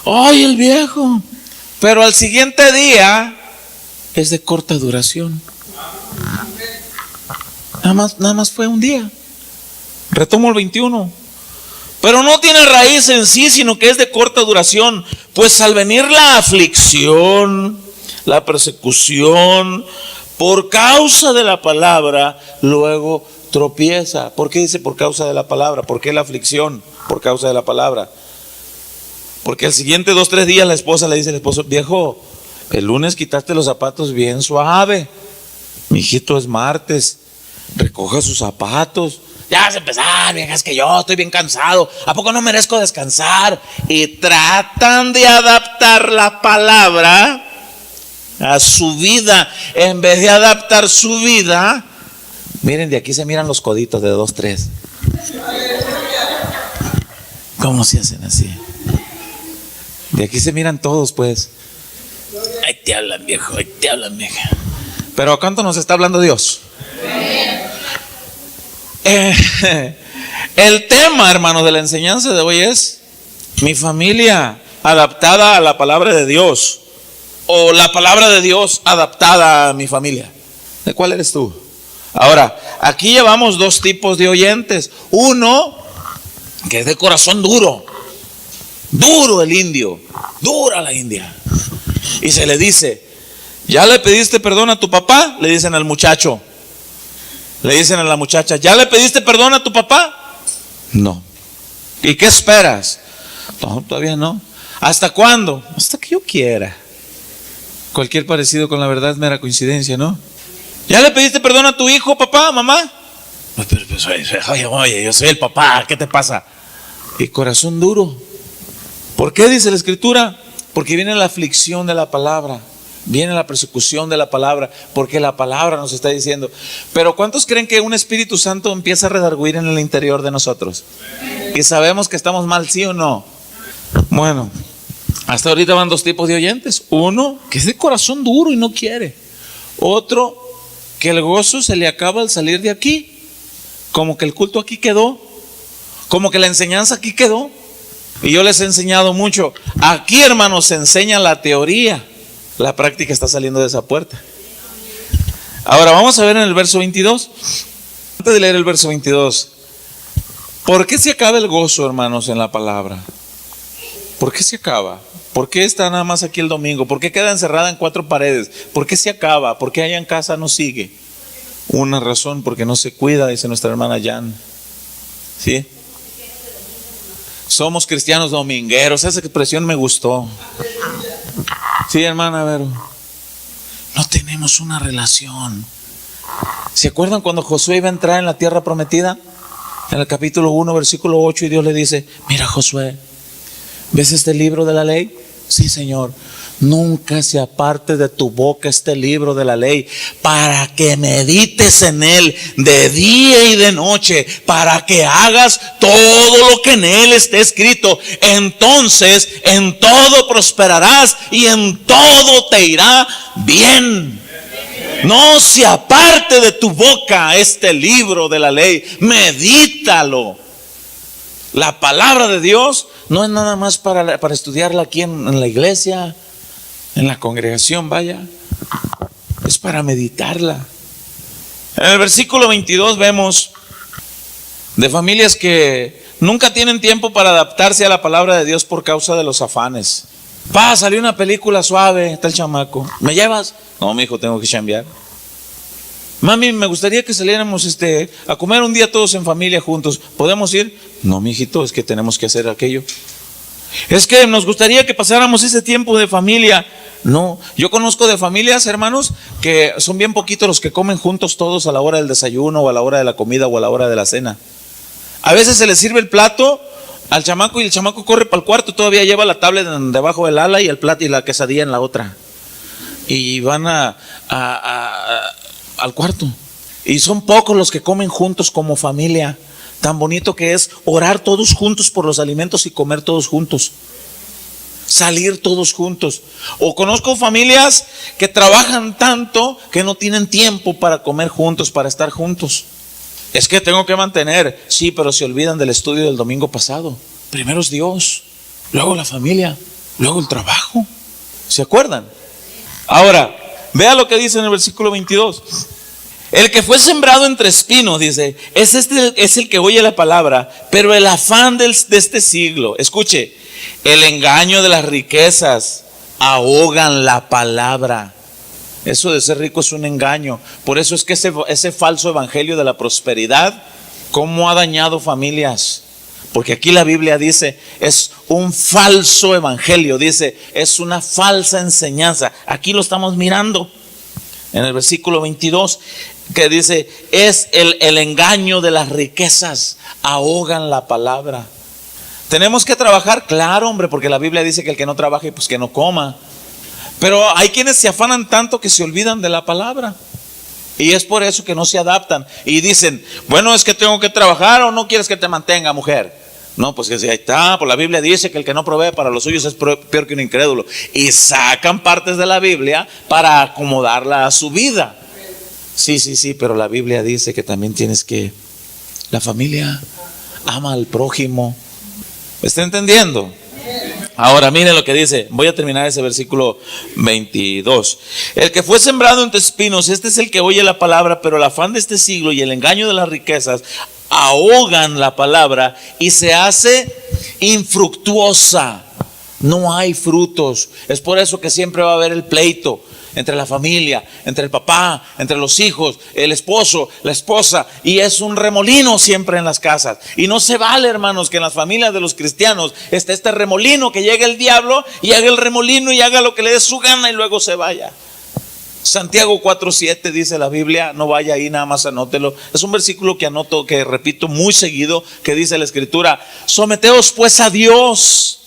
Ay, el viejo. Pero al siguiente día es de corta duración. Nada más fue un día. Retomo el 21. Pero no tiene raíz en sí, sino que es de corta duración. Pues al venir la aflicción, la persecución, por causa de la palabra, luego tropieza. ¿Por qué dice por causa de la palabra? ¿Por qué la aflicción? Por causa de la palabra. Porque el siguiente 2-3 días la esposa le dice al esposo, viejo, el lunes quitaste los zapatos bien suave. Mi hijito, es martes, recoja sus zapatos. Ya vas a empezar, vieja, es que yo estoy bien cansado. ¿A poco no merezco descansar? Y tratan de adaptar la palabra a su vida. En vez de adaptar su vida, miren, de aquí se miran los coditos de 2-3. ¿Cómo se hacen así? De aquí se miran todos, pues. Ahí te hablan, viejo, ahí te hablan, vieja. Pero ¿a cuánto nos está hablando Dios? El tema, hermano, de la enseñanza de hoy es mi familia adaptada a la palabra de Dios, o la palabra de Dios adaptada a mi familia. ¿De cuál eres tú? Ahora, aquí llevamos dos tipos de oyentes. Uno que es de corazón duro, duro el indio, dura la india. Y se le dice, ¿ya le pediste perdón a tu papá? Le dicen al muchacho. Le dicen a la muchacha, ¿ya le pediste perdón a tu papá? No. ¿Y qué esperas? No, todavía no. ¿Hasta cuándo? Hasta que yo quiera. Cualquier parecido con la verdad es mera coincidencia, ¿no? ¿Ya le pediste perdón a tu hijo, papá, mamá? Oye, yo soy el papá, ¿qué te pasa? Y corazón duro. ¿Por qué dice la Escritura? Porque viene la aflicción de la palabra, viene la persecución de la palabra, porque la palabra nos está diciendo. Pero ¿cuántos creen que un Espíritu Santo empieza a redarguir en el interior de nosotros? Y sabemos que estamos mal, ¿sí o no? Bueno, hasta ahorita van dos tipos de oyentes. Uno que es de corazón duro y no quiere. Otro que el gozo se le acaba al salir de aquí. Como que el culto aquí quedó, como que la enseñanza aquí quedó. Y yo les he enseñado mucho. Aquí, hermanos, se enseña la teoría. La práctica está saliendo de esa puerta. Ahora vamos a ver en el verso 22. Antes de leer el verso 22, ¿por qué se acaba el gozo, hermanos, en la palabra? ¿Por qué se acaba? ¿Por qué está nada más aquí el domingo? ¿Por qué queda encerrada en cuatro paredes? ¿Por qué se acaba? ¿Por qué allá en casa no sigue? Una razón, porque no se cuida, dice nuestra hermana Jan. ¿Sí? Somos cristianos domingueros. Esa expresión me gustó. Sí, hermana Vero. No tenemos una relación. ¿Se acuerdan cuando Josué iba a entrar en la tierra prometida? En el capítulo 1, versículo 8, y Dios le dice: mira, Josué, ¿ves este libro de la ley? Sí, Señor. Nunca se aparte de tu boca este libro de la ley, para que medites en él de día y de noche, para que hagas todo lo que en él esté escrito. Entonces en todo prosperarás y en todo te irá bien. No se aparte de tu boca este libro de la ley, medítalo. La palabra de Dios no es nada más para estudiarla aquí en la iglesia, en la congregación, vaya. Es para meditarla. En el versículo 22 vemos de familias que nunca tienen tiempo para adaptarse a la palabra de Dios por causa de los afanes. Salió una película suave, está el chamaco. ¿Me llevas? No, mi hijo, tengo que chambear. Mami, me gustaría que saliéramos a comer un día todos en familia juntos. ¿Podemos ir? No, mi hijito, es que tenemos que hacer aquello. Es que nos gustaría que pasáramos ese tiempo de familia. No, yo conozco de familias, hermanos, que son bien poquitos los que comen juntos todos a la hora del desayuno o a la hora de la comida o a la hora de la cena. A veces se le sirve el plato al chamaco y el chamaco corre para el cuarto, todavía lleva la tablet debajo del ala y el plato y la quesadilla en la otra. Y van al cuarto. Y son pocos los que comen juntos como familia. Tan bonito que es orar todos juntos por los alimentos y comer todos juntos. Salir todos juntos. O conozco familias que trabajan tanto que no tienen tiempo para comer juntos, para estar juntos. Es que tengo que mantener. Sí, pero se olvidan del estudio del domingo pasado. Primero es Dios, luego la familia, luego el trabajo. ¿Se acuerdan? Ahora, vea lo que dice en el versículo 22. El que fue sembrado entre espinos, dice, es el que oye la palabra, pero el afán de este siglo, escuche, el engaño de las riquezas ahogan la palabra. Eso de ser rico es un engaño. Por eso es que ese falso evangelio de la prosperidad, ¿cómo ha dañado familias? Porque aquí la Biblia dice, es un falso evangelio, dice, es una falsa enseñanza. Aquí lo estamos mirando en el versículo 22, que dice, es el engaño de las riquezas, ahogan la palabra. Tenemos que trabajar, claro, hombre, porque la Biblia dice que el que no trabaje, pues que no coma. Pero hay quienes se afanan tanto que se olvidan de la palabra. Y es por eso que no se adaptan. Y dicen, bueno, es que tengo que trabajar, o no quieres que te mantenga, mujer. No, pues que si ahí está, pues la Biblia dice que el que no provee para los suyos es peor que un incrédulo. Y sacan partes de la Biblia para acomodarla a su vida. Sí, pero la Biblia dice que también tienes que, la familia ama al prójimo. ¿Me está entendiendo? Ahora miren lo que dice, voy a terminar ese versículo 22. El que fue sembrado entre espinos, este es el que oye la palabra, pero el afán de este siglo y el engaño de las riquezas ahogan la palabra y se hace infructuosa. No hay frutos. Es por eso que siempre va a haber el pleito. entre la familia, entre el papá, entre los hijos, el esposo, la esposa, y es un remolino siempre en las casas. Y no se vale, hermanos, que en las familias de los cristianos esté este remolino, que llegue el diablo y haga el remolino y haga lo que le dé su gana y luego se vaya. Santiago 4:7 dice la Biblia, no vaya ahí, nada más anótelo. Es un versículo que anoto, que repito muy seguido, que dice la Escritura: someteos pues a Dios,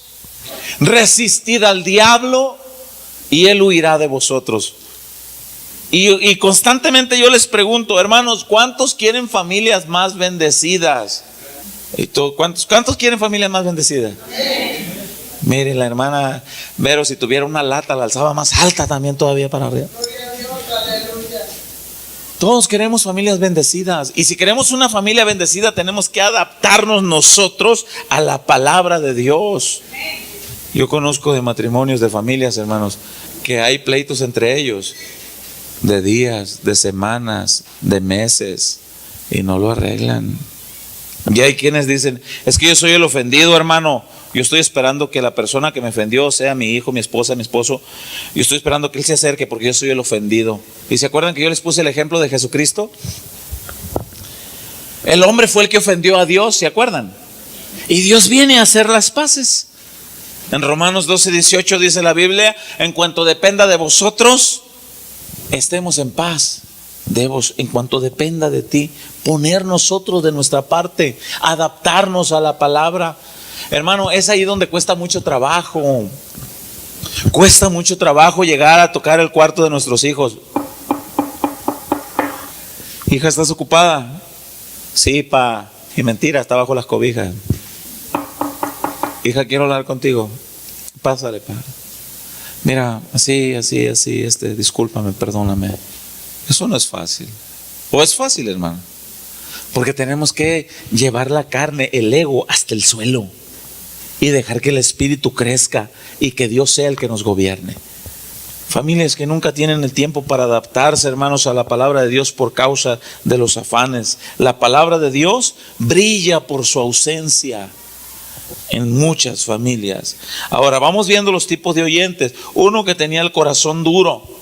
resistid al diablo y él huirá de vosotros. Y constantemente yo les pregunto, hermanos, ¿cuántos quieren familias más bendecidas? ¿Cuántos quieren familias más bendecidas? Mire, la hermana Vero, si tuviera una lata, la alzaba más alta también todavía para arriba. Todos queremos familias bendecidas. Y si queremos una familia bendecida, tenemos que adaptarnos nosotros a la palabra de Dios. Yo conozco de matrimonios, de familias, hermanos, que hay pleitos entre ellos de días, de semanas, de meses, y no lo arreglan. Y hay quienes dicen: es que yo soy el ofendido, hermano. Yo estoy esperando que la persona que me ofendió, sea mi hijo, mi esposa, mi esposo, yo estoy esperando que él se acerque porque yo soy el ofendido. ¿Y se acuerdan que yo les puse el ejemplo de Jesucristo? El hombre fue el que ofendió a Dios, ¿se acuerdan? Y Dios viene a hacer las paces. En Romanos 12:18 dice la Biblia: en cuanto dependa de vosotros, estemos en paz. En cuanto dependa de ti, poner nosotros de nuestra parte, adaptarnos a la palabra. Hermano, es ahí donde cuesta mucho trabajo. Cuesta mucho trabajo llegar a tocar el cuarto de nuestros hijos. Hija, ¿estás ocupada? Sí, pa. Y mentira, está bajo las cobijas. Hija, quiero hablar contigo. Pásale, pa. Mira, así, discúlpame, perdóname. Eso no es fácil. ¿O es fácil, hermano? Porque tenemos que llevar la carne, el ego, hasta el suelo y dejar que el espíritu crezca y que Dios sea el que nos gobierne. Familias que nunca tienen el tiempo para adaptarse, hermanos, a la palabra de Dios por causa de los afanes. La palabra de Dios brilla por su ausencia en muchas familias. Ahora vamos viendo los tipos de oyentes. Uno que tenía el corazón duro.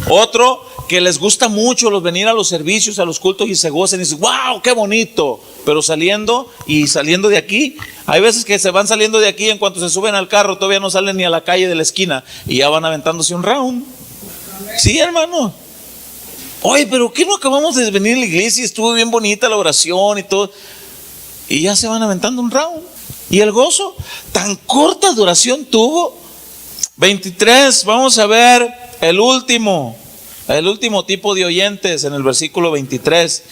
Otro que les gusta mucho venir a los servicios, a los cultos, y se gozan y dicen: wow, qué bonito. Pero saliendo de aquí, hay veces que se van saliendo de aquí, en cuanto se suben al carro todavía no salen ni a la calle de la esquina y ya van aventándose un round. Sí, hermano. Oye, pero ¿qué no acabamos de venir a la iglesia? Estuvo bien bonita la oración y todo, y ya se van aventando un round. Y el gozo, tan corta duración tuvo. 23, vamos a ver el último tipo de oyentes en el versículo 23.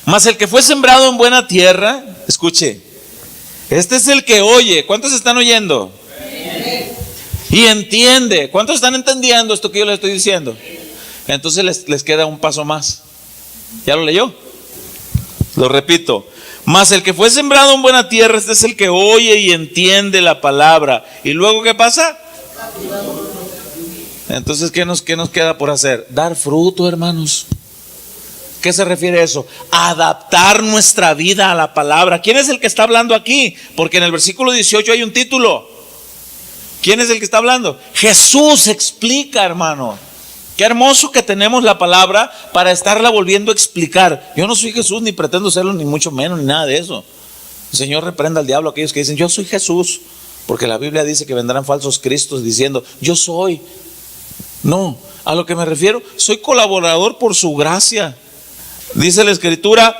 Mas el que fue sembrado en buena tierra, escuche, este es el que oye. ¿Cuántos están oyendo? Y entiende. ¿Cuántos están entendiendo esto que yo les estoy diciendo? Entonces les queda un paso más. ¿Ya lo leyó? Lo repito. Mas el que fue sembrado en buena tierra, este es el que oye y entiende la palabra. ¿Y luego qué pasa? Entonces, ¿qué nos queda por hacer? Dar fruto, hermanos. ¿Qué se refiere a eso? Adaptar nuestra vida a la palabra. ¿Quién es el que está hablando aquí? Porque en el versículo 18 hay un título. ¿Quién es el que está hablando? Jesús explica, hermano. Qué hermoso que tenemos la palabra para estarla volviendo a explicar. Yo no soy Jesús, ni pretendo serlo, ni mucho menos, ni nada de eso. El Señor reprenda al diablo a aquellos que dicen: yo soy Jesús. Porque la Biblia dice que vendrán falsos cristos diciendo: yo soy. No, a lo que me refiero, soy colaborador por su gracia. Dice la Escritura,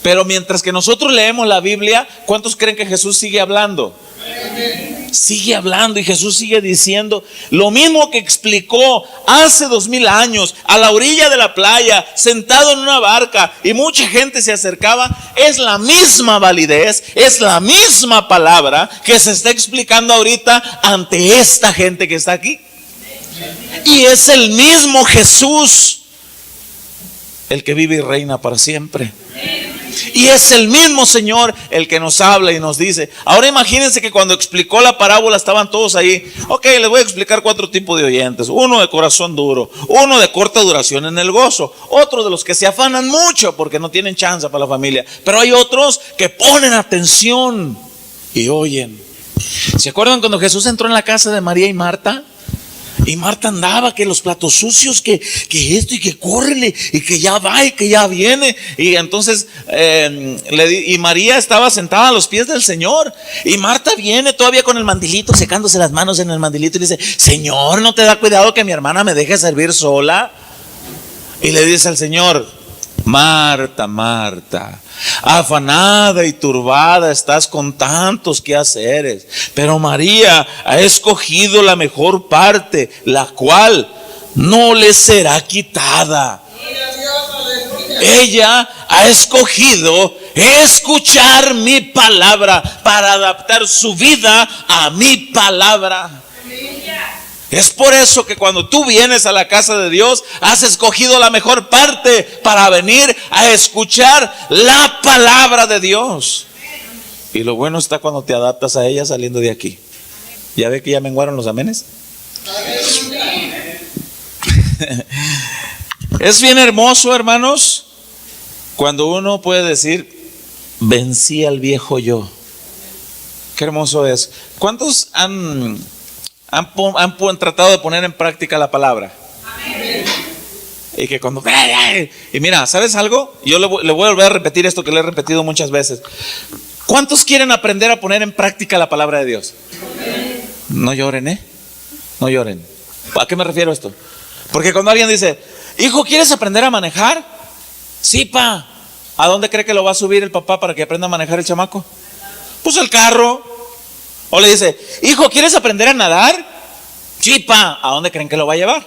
pero mientras que nosotros leemos la Biblia, ¿cuántos creen que Jesús sigue hablando? Sigue hablando, y Jesús sigue diciendo lo mismo que explicó hace 2000 años a la orilla de la playa, sentado en una barca, y mucha gente se acercaba. Es la misma validez, es la misma palabra que se está explicando ahorita ante esta gente que está aquí. Y es el mismo Jesús el que vive y reina para siempre. Y es el mismo Señor el que nos habla y nos dice. Ahora imagínense que cuando explicó la parábola estaban todos ahí. Ok, les voy a explicar 4 tipos de oyentes. Uno de corazón duro, uno de corta duración en el gozo, otro de los que se afanan mucho porque no tienen chance para la familia. Pero hay otros que ponen atención y oyen. ¿Se acuerdan cuando Jesús entró en la casa de María y Marta? Y Marta andaba que los platos sucios, que esto y que córrele y que ya va y que ya viene. Y entonces y María estaba sentada a los pies del Señor. Y Marta viene todavía con el mandilito, secándose las manos en el mandilito, y le dice: Señor, ¿no te da cuidado que mi hermana me deje servir sola? Y le dice al Señor: Marta, Marta, afanada y turbada estás con tantos quehaceres, pero María ha escogido la mejor parte, la cual no le será quitada. Ella ha escogido escuchar mi palabra para adaptar su vida a mi palabra. Es por eso que cuando tú vienes a la casa de Dios, has escogido la mejor parte para venir a escuchar la palabra de Dios. Y lo bueno está cuando te adaptas a ella saliendo de aquí. ¿Ya ve que ya menguaron los amenes? Es bien hermoso, hermanos, cuando uno puede decir: vencí al viejo yo. Qué hermoso es. ¿Cuántos han tratado de poner en práctica la palabra? Amén. Y que cuando... Y mira, ¿sabes algo? Yo le voy a volver a repetir esto que le he repetido muchas veces. ¿Cuántos quieren aprender a poner en práctica la palabra de Dios? Amén. No lloren, no lloren. ¿A qué me refiero a esto? Porque cuando alguien dice: hijo, ¿quieres aprender a manejar? Sí, pa. ¿A dónde cree que lo va a subir el papá para que aprenda a manejar el chamaco? Pues el carro. O le dice: hijo, ¿quieres aprender a nadar? Sí, pa. ¿A dónde creen que lo va a llevar?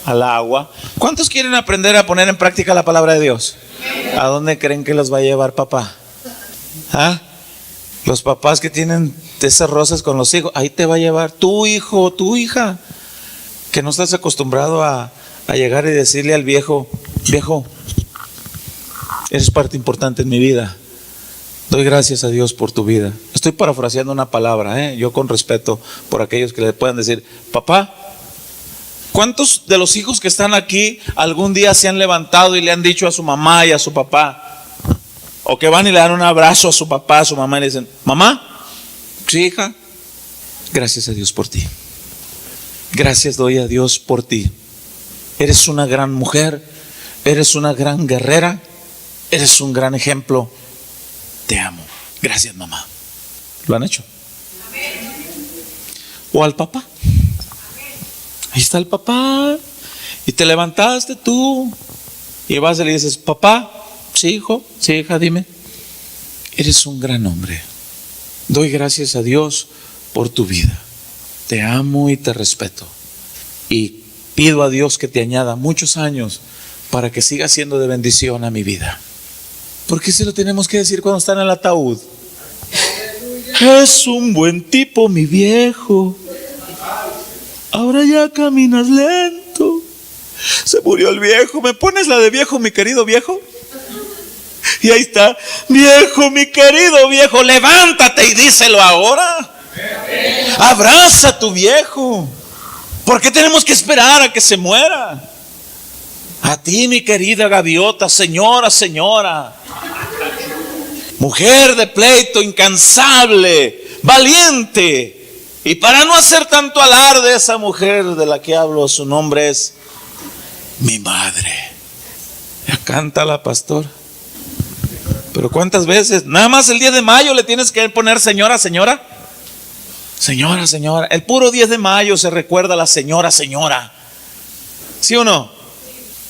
Al agua. ¿Cuántos quieren aprender a poner en práctica la palabra de Dios? ¿A dónde creen que los va a llevar papá? ¿Ah? Los papás que tienen esas rosas con los hijos, ahí te va a llevar tu hijo, tu hija, que no estás acostumbrado a llegar y decirle al viejo: viejo, eres parte importante en mi vida. Doy gracias a Dios por tu vida. Estoy parafraseando una palabra, yo con respeto por aquellos que le puedan decir: papá. ¿Cuántos de los hijos que están aquí algún día se han levantado y le han dicho a su mamá y a su papá, o que van y le dan un abrazo a su papá, a su mamá, y le dicen: mamá, sí, hija, gracias a Dios por ti. Gracias doy a Dios por ti. Eres una gran mujer, eres una gran guerrera, eres un gran ejemplo. Te amo. Gracias, mamá. ¿Lo han hecho? O al papá. Ahí está el papá. Y te levantaste tú y vas y le dices: papá, sí, hijo, sí, hija, dime. Eres un gran hombre. Doy gracias a Dios por tu vida. Te amo y te respeto. Y pido a Dios que te añada muchos años para que siga siendo de bendición a mi vida. ¿Por qué se lo tenemos que decir cuando está en el ataúd? Es un buen tipo, mi viejo. Ahora ya caminas lento. Se murió el viejo. ¿Me pones la de viejo, mi querido viejo? Y ahí está: viejo, mi querido viejo, levántate y díselo ahora. Abraza a tu viejo. ¿Por qué tenemos que esperar a que se muera? A ti, mi querida gaviota, señora, mujer de pleito, incansable, valiente. Y para no hacer tanto alarde, esa mujer de la que hablo, su nombre es mi madre. Ya canta la pastora. Pero ¿cuántas veces? Nada más el 10 de mayo le tienes que poner señora. Señora. El puro 10 de mayo se recuerda a la señora. ¿Sí o no?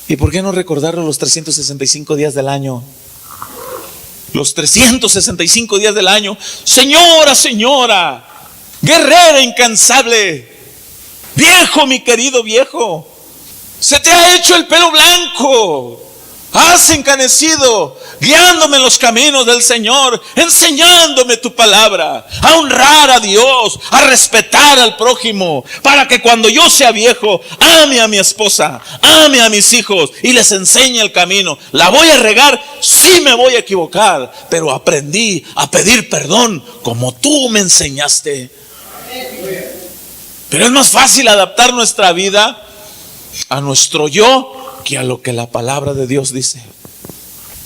¿Y por qué no recordarlo los 365 días del año? Los 365 días del año. Señora, guerrera incansable. Viejo, mi querido viejo, se te ha hecho el pelo blanco. Has encanecido, guiándome en los caminos del Señor, enseñándome tu palabra, a honrar a Dios, a respetar al prójimo, para que cuando yo sea viejo, ame a mi esposa, ame a mis hijos y les enseñe el camino. La voy a regar, sí me voy a equivocar, pero aprendí a pedir perdón como tú me enseñaste. Pero es más fácil adaptar nuestra vida a nuestro yo que a lo que la palabra de Dios dice.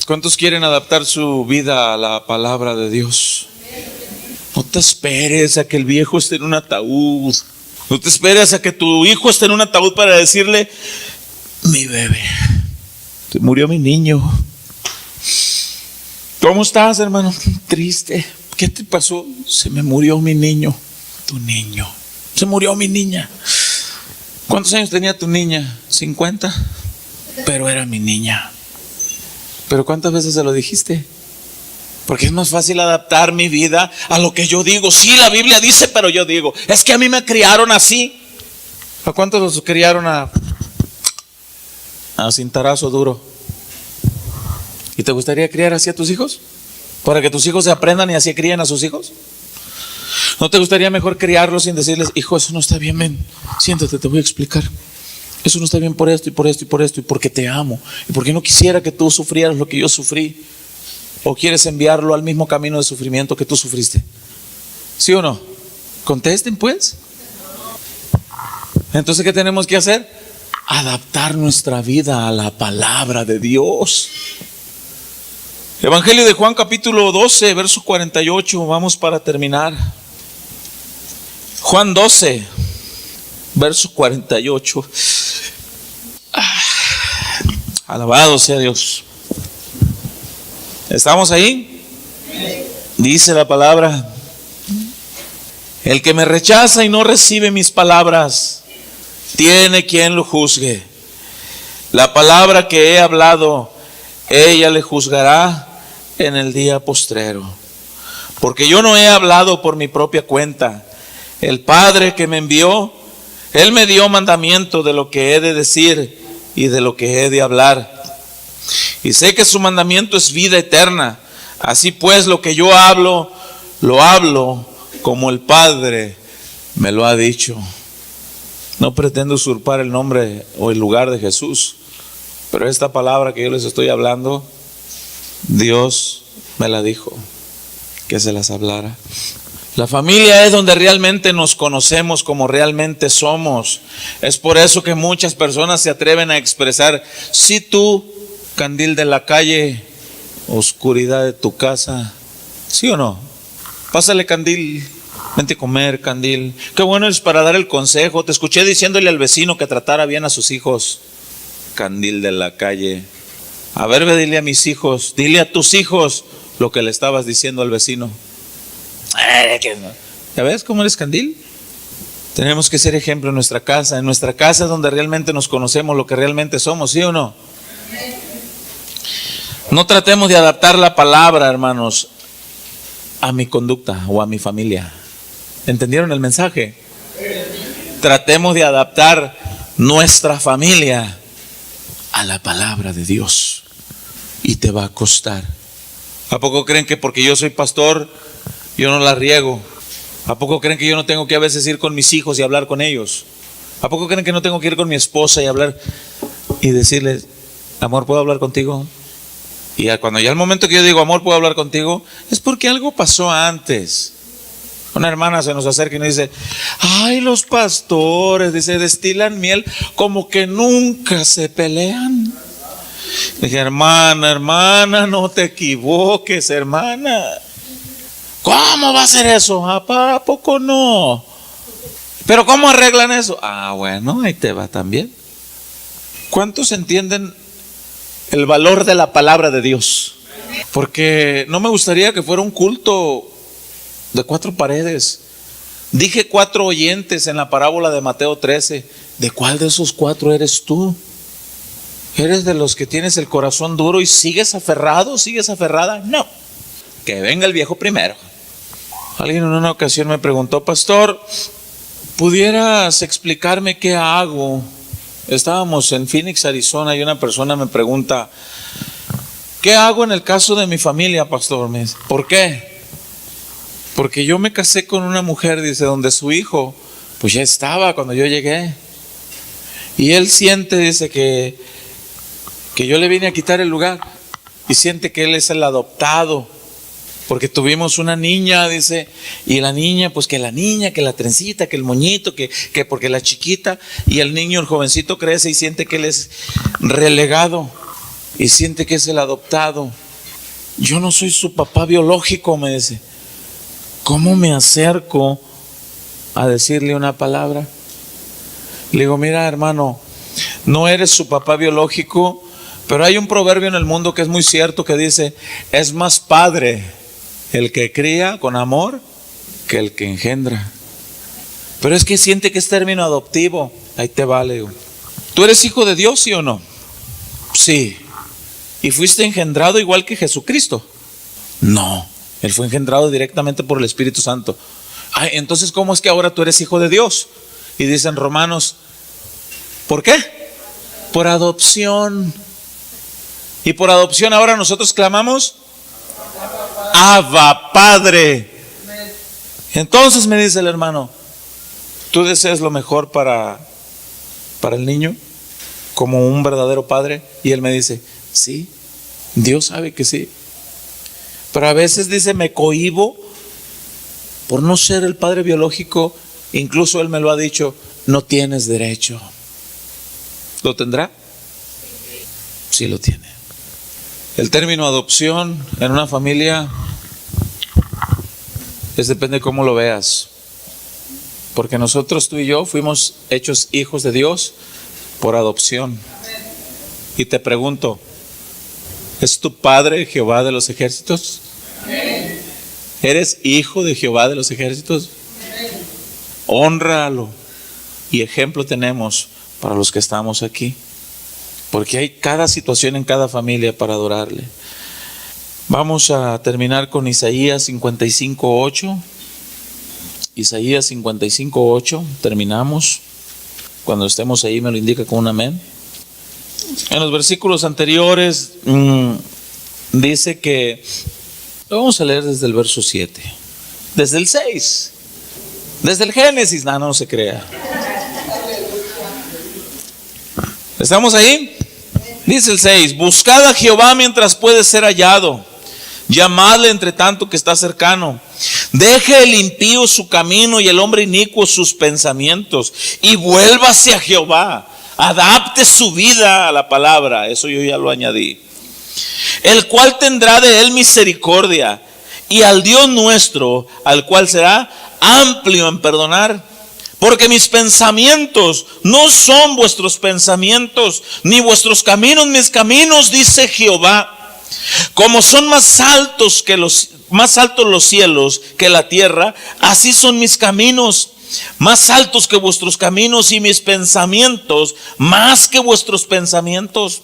¿Cuántos quieren adaptar su vida a la palabra de Dios? No te esperes a que el viejo esté en un ataúd. No te esperes a que tu hijo esté en un ataúd para decirle: mi bebé, se murió mi niño. ¿Cómo estás, hermano? Triste. ¿Qué te pasó? Se me murió mi niño. Tu niño. Se murió mi niña. ¿Cuántos años tenía tu niña? 50. Pero era mi niña. ¿Pero cuántas veces se lo dijiste? Porque es más fácil adaptar mi vida a lo que yo digo. Sí, la Biblia dice, pero yo digo, es que a mí me criaron así. ¿A cuántos los criaron a cintarazo duro? ¿Y te gustaría criar así a tus hijos? Para que tus hijos se aprendan y así críen a sus hijos. ¿No te gustaría mejor criarlos sin decirles: hijo, eso no está bien, ven, siéntate, te voy a explicar. Eso no está bien por esto y por esto y por esto, y porque te amo, y porque no quisiera que tú sufrieras lo que yo sufrí? ¿O quieres enviarlo al mismo camino de sufrimiento que tú sufriste? ¿Sí o no? Contesten pues. Entonces, ¿qué tenemos que hacer? Adaptar nuestra vida a la palabra de Dios. Evangelio de Juan capítulo 12, verso 48, vamos para terminar. Juan 12, verso 48. Alabado sea Dios. ¿Estamos ahí? Dice la palabra: el que me rechaza y no recibe mis palabras, tiene quien lo juzgue. La palabra que he hablado, ella le juzgará en el día postrero. Porque yo no he hablado por mi propia cuenta. El Padre que me envió, Él me dio mandamiento de lo que he de decir y de lo que he de hablar. Y sé que su mandamiento es vida eterna. Así pues, lo que yo hablo, lo hablo como el Padre me lo ha dicho. No pretendo usurpar el nombre o el lugar de Jesús, pero esta palabra que yo les estoy hablando, Dios me la dijo que se las hablara. La familia es donde realmente nos conocemos como realmente somos. Es por eso que muchas personas se atreven a expresar: si tú, candil de la calle, oscuridad de tu casa. ¿Sí o no? Pásale, candil, vente a comer, candil. Qué bueno es para dar el consejo. Te escuché diciéndole al vecino que tratara bien a sus hijos. Candil de la calle. A ver, ve, dile a mis hijos, dile a tus hijos lo que le estabas diciendo al vecino. ¿Ya ves cómo eres candil? Tenemos que ser ejemplo en nuestra casa. En nuestra casa es donde realmente nos conocemos lo que realmente somos, ¿sí o no? No tratemos de adaptar la palabra, hermanos, a mi conducta o a mi familia. ¿Entendieron el mensaje? Tratemos de adaptar nuestra familia a la palabra de Dios, y te va a costar. ¿A poco creen que porque yo soy pastor yo no la riego? ¿A poco creen que yo no tengo que a veces ir con mis hijos y hablar con ellos? ¿A poco creen que no tengo que ir con mi esposa y hablar y decirles: amor, ¿puedo hablar contigo? Y cuando ya el momento que yo digo: amor, ¿puedo hablar contigo?, es porque algo pasó antes. Una hermana se nos acerca y nos dice: ay, los pastores, dice, destilan miel como que nunca se pelean. Dije: hermana, no te equivoques, hermana. ¿Cómo va a ser eso? ¿A poco no? ¿Pero cómo arreglan eso? Bueno, ahí te va también. ¿Cuántos entienden el valor de la palabra de Dios? Porque no me gustaría que fuera un culto de 4 paredes. Dije 4 oyentes en la parábola de Mateo 13. ¿De cuál de esos 4 eres tú? ¿Eres de los que tienes el corazón duro y sigues aferrado, sigues aferrada? No, que venga el viejo primero. Alguien en una ocasión me preguntó: pastor, ¿pudieras explicarme qué hago? Estábamos en Phoenix, Arizona, y una persona me pregunta: ¿qué hago en el caso de mi familia, pastor? Me dice: ¿por qué? Porque yo me casé con una mujer, dice, donde su hijo pues ya estaba cuando yo llegué, y él siente, dice, que yo le vine a quitar el lugar, y siente que él es el adoptado, porque tuvimos una niña, dice, y la niña, pues que la trencita, que el moñito, que porque la chiquita, y el niño, el jovencito, crece y siente que él es relegado, y siente que es el adoptado. Yo no soy su papá biológico, me dice. ¿Cómo me acerco a decirle una palabra? Le digo, mira, hermano, no eres su papá biológico, pero hay un proverbio en el mundo que es muy cierto que dice, es más padre el que cría con amor que el que engendra. Pero es que siente que es término adoptivo. Ahí te vale. ¿Tú eres hijo de Dios, sí o no? Sí. ¿Y fuiste engendrado igual que Jesucristo? No. Él fue engendrado directamente por el Espíritu Santo. Ay, entonces, ¿cómo es que ahora tú eres hijo de Dios? Y dicen Romanos, ¿por qué? Por adopción. Y por adopción ahora nosotros clamamos, Abba, Padre. Entonces me dice el hermano, ¿tú deseas lo mejor para el niño? Como un verdadero padre. Y él me dice, sí, Dios sabe que sí. Pero a veces dice, me cohíbo por no ser el padre biológico. Incluso él me lo ha dicho, no tienes derecho. ¿Lo tendrá? Sí lo tiene. El término adopción en una familia depende de cómo lo veas. Porque nosotros, tú y yo, fuimos hechos hijos de Dios por adopción. Y te pregunto, ¿es tu padre Jehová de los ejércitos? ¿Eres hijo de Jehová de los ejércitos? Hónralo. Y ejemplo tenemos para los que estamos aquí. Porque hay cada situación en cada familia para adorarle. Vamos a terminar con Isaías 55:8. Isaías 55:8. Terminamos. Cuando estemos ahí me lo indica con un amén. En los versículos anteriores dice que, lo vamos a leer desde el verso 7, desde el 6, desde el Génesis. No se crea. ¿Estamos ahí? Dice el 6, buscad a Jehová mientras puede ser hallado, llamadle entre tanto que está cercano. Deje el impío su camino y el hombre inicuo sus pensamientos, y vuélvase a Jehová. Adapte su vida a la palabra. Eso yo ya lo añadí. El cual tendrá de él misericordia, y al Dios nuestro, al cual será amplio en perdonar. Porque mis pensamientos no son vuestros pensamientos, ni vuestros caminos mis caminos, dice Jehová. Como son más altos los cielos que la tierra, así son mis caminos, más altos que vuestros caminos, y mis pensamientos más que vuestros pensamientos.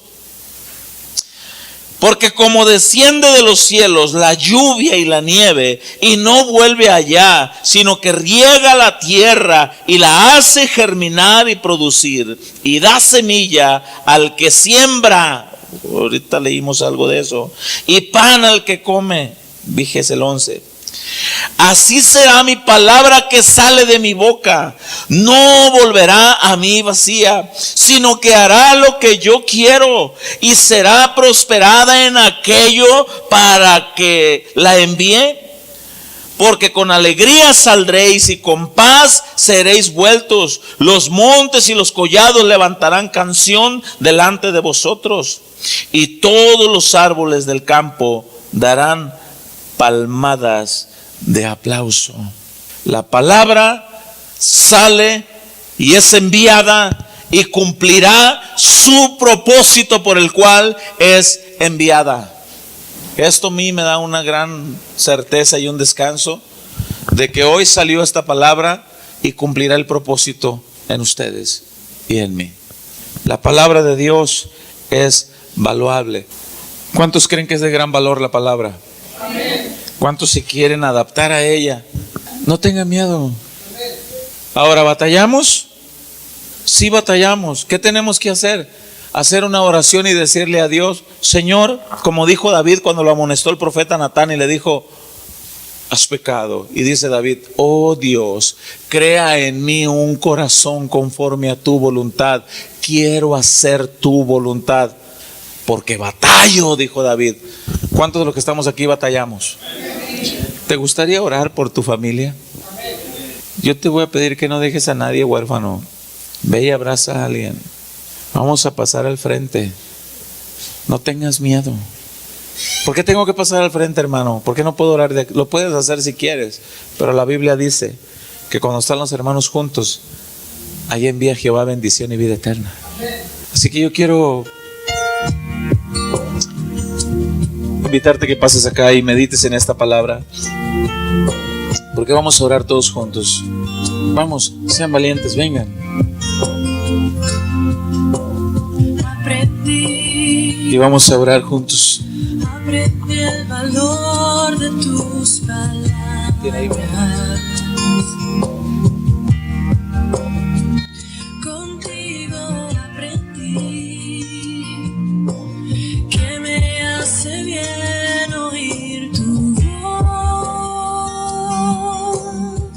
Porque como desciende de los cielos la lluvia y la nieve, y no vuelve allá, sino que riega la tierra y la hace germinar y producir, y da semilla al que siembra, ahorita leímos algo de eso, y pan al que come, Vigés el 11. Así será mi palabra que sale de mi boca, no volverá a mí vacía, sino que hará lo que yo quiero, y será prosperada en aquello para que la envíe. Porque con alegría saldréis y con paz seréis vueltos. Los montes y los collados levantarán canción delante de vosotros, y todos los árboles del campo darán palmadas de aplauso. La palabra sale y es enviada y cumplirá su propósito por el cual es enviada. Esto a mí me da una gran certeza y un descanso de que hoy salió esta palabra y cumplirá el propósito en ustedes y en mí. La palabra de Dios es valuable. ¿Cuántos creen que es de gran valor la palabra? Amén. ¿Cuántos se quieren adaptar a ella? No tengan miedo. Ahora, ¿batallamos? Sí batallamos. ¿Qué tenemos que hacer? Hacer una oración y decirle a Dios, Señor, como dijo David cuando lo amonestó el profeta Natán y le dijo, has pecado. Y dice David, oh Dios, crea en mí un corazón conforme a tu voluntad. Quiero hacer tu voluntad, porque batallo, dijo David. ¿Cuántos de los que estamos aquí batallamos? ¿Te gustaría orar por tu familia? Yo te voy a pedir que no dejes a nadie huérfano. Ve y abraza a alguien. Vamos a pasar al frente. No tengas miedo. ¿Por qué tengo que pasar al frente, hermano? ¿Por qué no puedo orar? Lo puedes hacer si quieres, pero la Biblia dice que cuando están los hermanos juntos, ahí envía Jehová bendición y vida eterna. Así que yo quiero invitarte que pases acá y medites en esta palabra, porque vamos a orar todos juntos. Vamos, sean valientes, vengan. Aprendí, Y vamos a orar juntos. aprendí el valor de tus Tiene ahí, palabras. Contigo aprendí que me hace bien oír tu voz.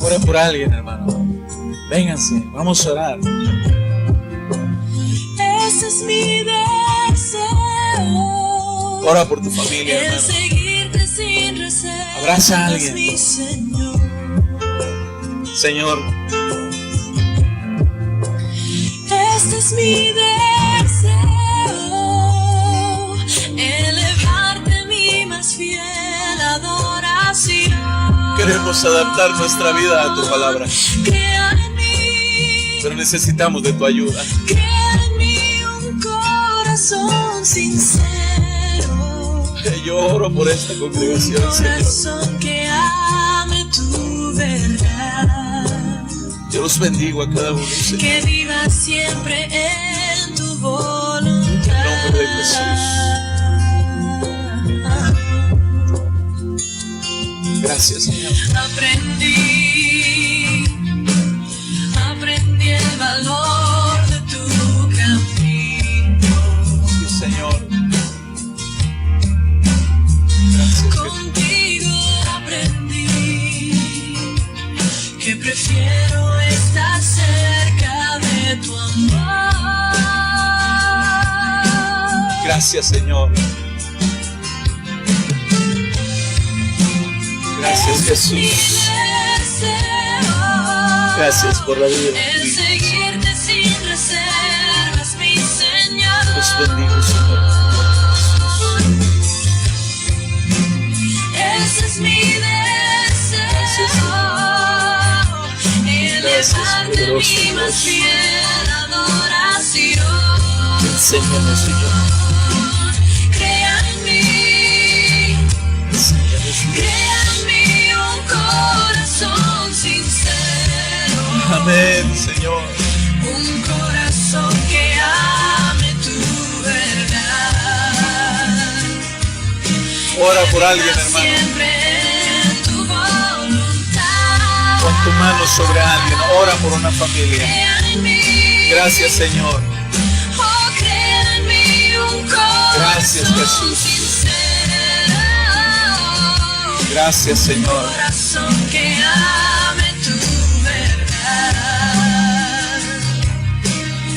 Ora por alguien, hermano. Vénganse, vamos a orar. Ese es mi deseo. Ora por tu familia, El hermano. seguirte sin reservas, Abraza a alguien. mi Señor. Señor, Este es mi deseo, elevarte mi más fiel adoración. queremos adaptar nuestra vida a tu palabra, Crea en mí, pero necesitamos de tu ayuda. crea en mí un corazón sincero. Yo oro por esta congregación, Un Señor. corazón que ame tu verdad, Yo los bendigo a cada uno, Señor. que viva siempre en tu voluntad. En el nombre de Jesús. Gracias, Señor. Aprendí el valor de tu camino. Sí, Señor. Gracias, Jesús. Contigo aprendí que prefiero estar cerca de tu amor. Gracias, Señor. Gracias, Jesús. Gracias por la vida. El seguirte sin reservas, mi Señor. Los bendigo, Señor. Ese es mi deseo. Gracias, Elevarte poderoso mi más Dios. fiel adoración. Enséñanos, Señor. Crea en mí, Enséñanos, Dios. crea en mí un corazón sincero. Amén, Señor. Un corazón que ame tu verdad. Ora por alguien, hermano. Siempre en tu voluntad. Pon tu mano sobre alguien. Ora por una familia. Crea en mí, Gracias, Señor. oh, crea en mí un corazón Gracias, Jesús. sincero. Gracias, Señor. Corazón que ame tu verdad,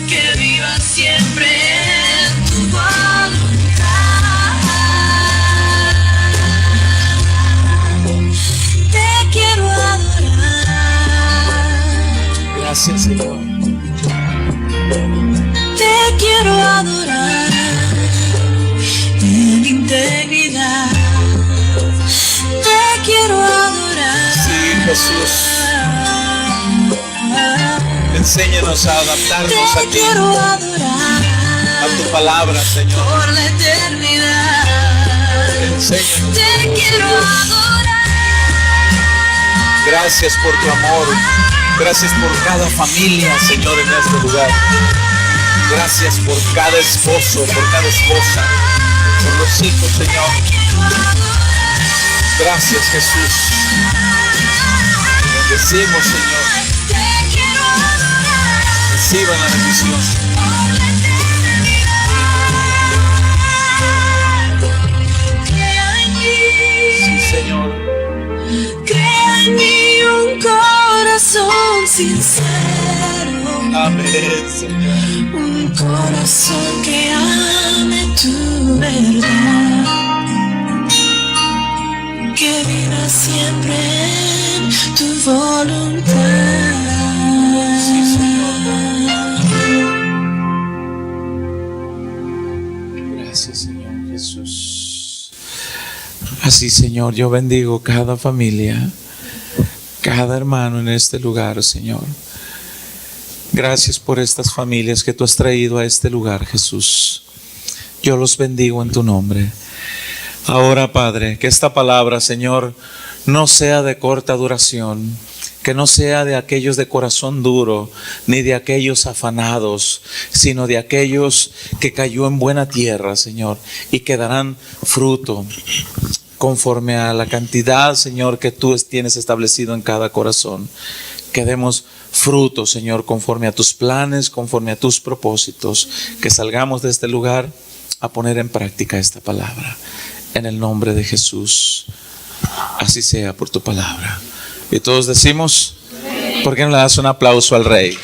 que viva siempre en tu voluntad. Te quiero adorar, Gracias, Señor. te quiero adorar en integridad. Te quiero adorar. Sí, Jesús. Enséñanos a adaptarnos a Te ti, quiero adorar a tu palabra, Señor. por la eternidad. Enséñanos. Te quiero adorar. Gracias por tu amor. Gracias por cada familia, Señor, en este lugar. Gracias por cada esposo, por cada esposa, por los hijos, Señor. Gracias, Jesús. Bendecimos, Señor. Te quiero adorar Reciban la bendición. por la eternidad. Crea en mí, Sí, Señor. crea en mí un corazón sincero. Amén, Señor. Un corazón que ame tu verdad, que viva siempre en tu voluntad. Sí, Gracias, Señor Jesús. Así, Señor, yo bendigo cada familia, cada hermano en este lugar, Señor. Gracias por estas familias que tú has traído a este lugar, Jesús. Yo los bendigo en tu nombre. Ahora, Padre, que esta palabra, Señor, no sea de corta duración, que no sea de aquellos de corazón duro, ni de aquellos afanados, sino de aquellos que cayó en buena tierra, Señor, y que darán fruto conforme a la cantidad, Señor, que tú tienes establecido en cada corazón. Que demos fruto, Señor, conforme a tus planes, conforme a tus propósitos. Que salgamos de este lugar a poner en práctica esta palabra. En el nombre de Jesús. Así sea por tu palabra. Y todos decimos, ¿por qué no le das un aplauso al Rey?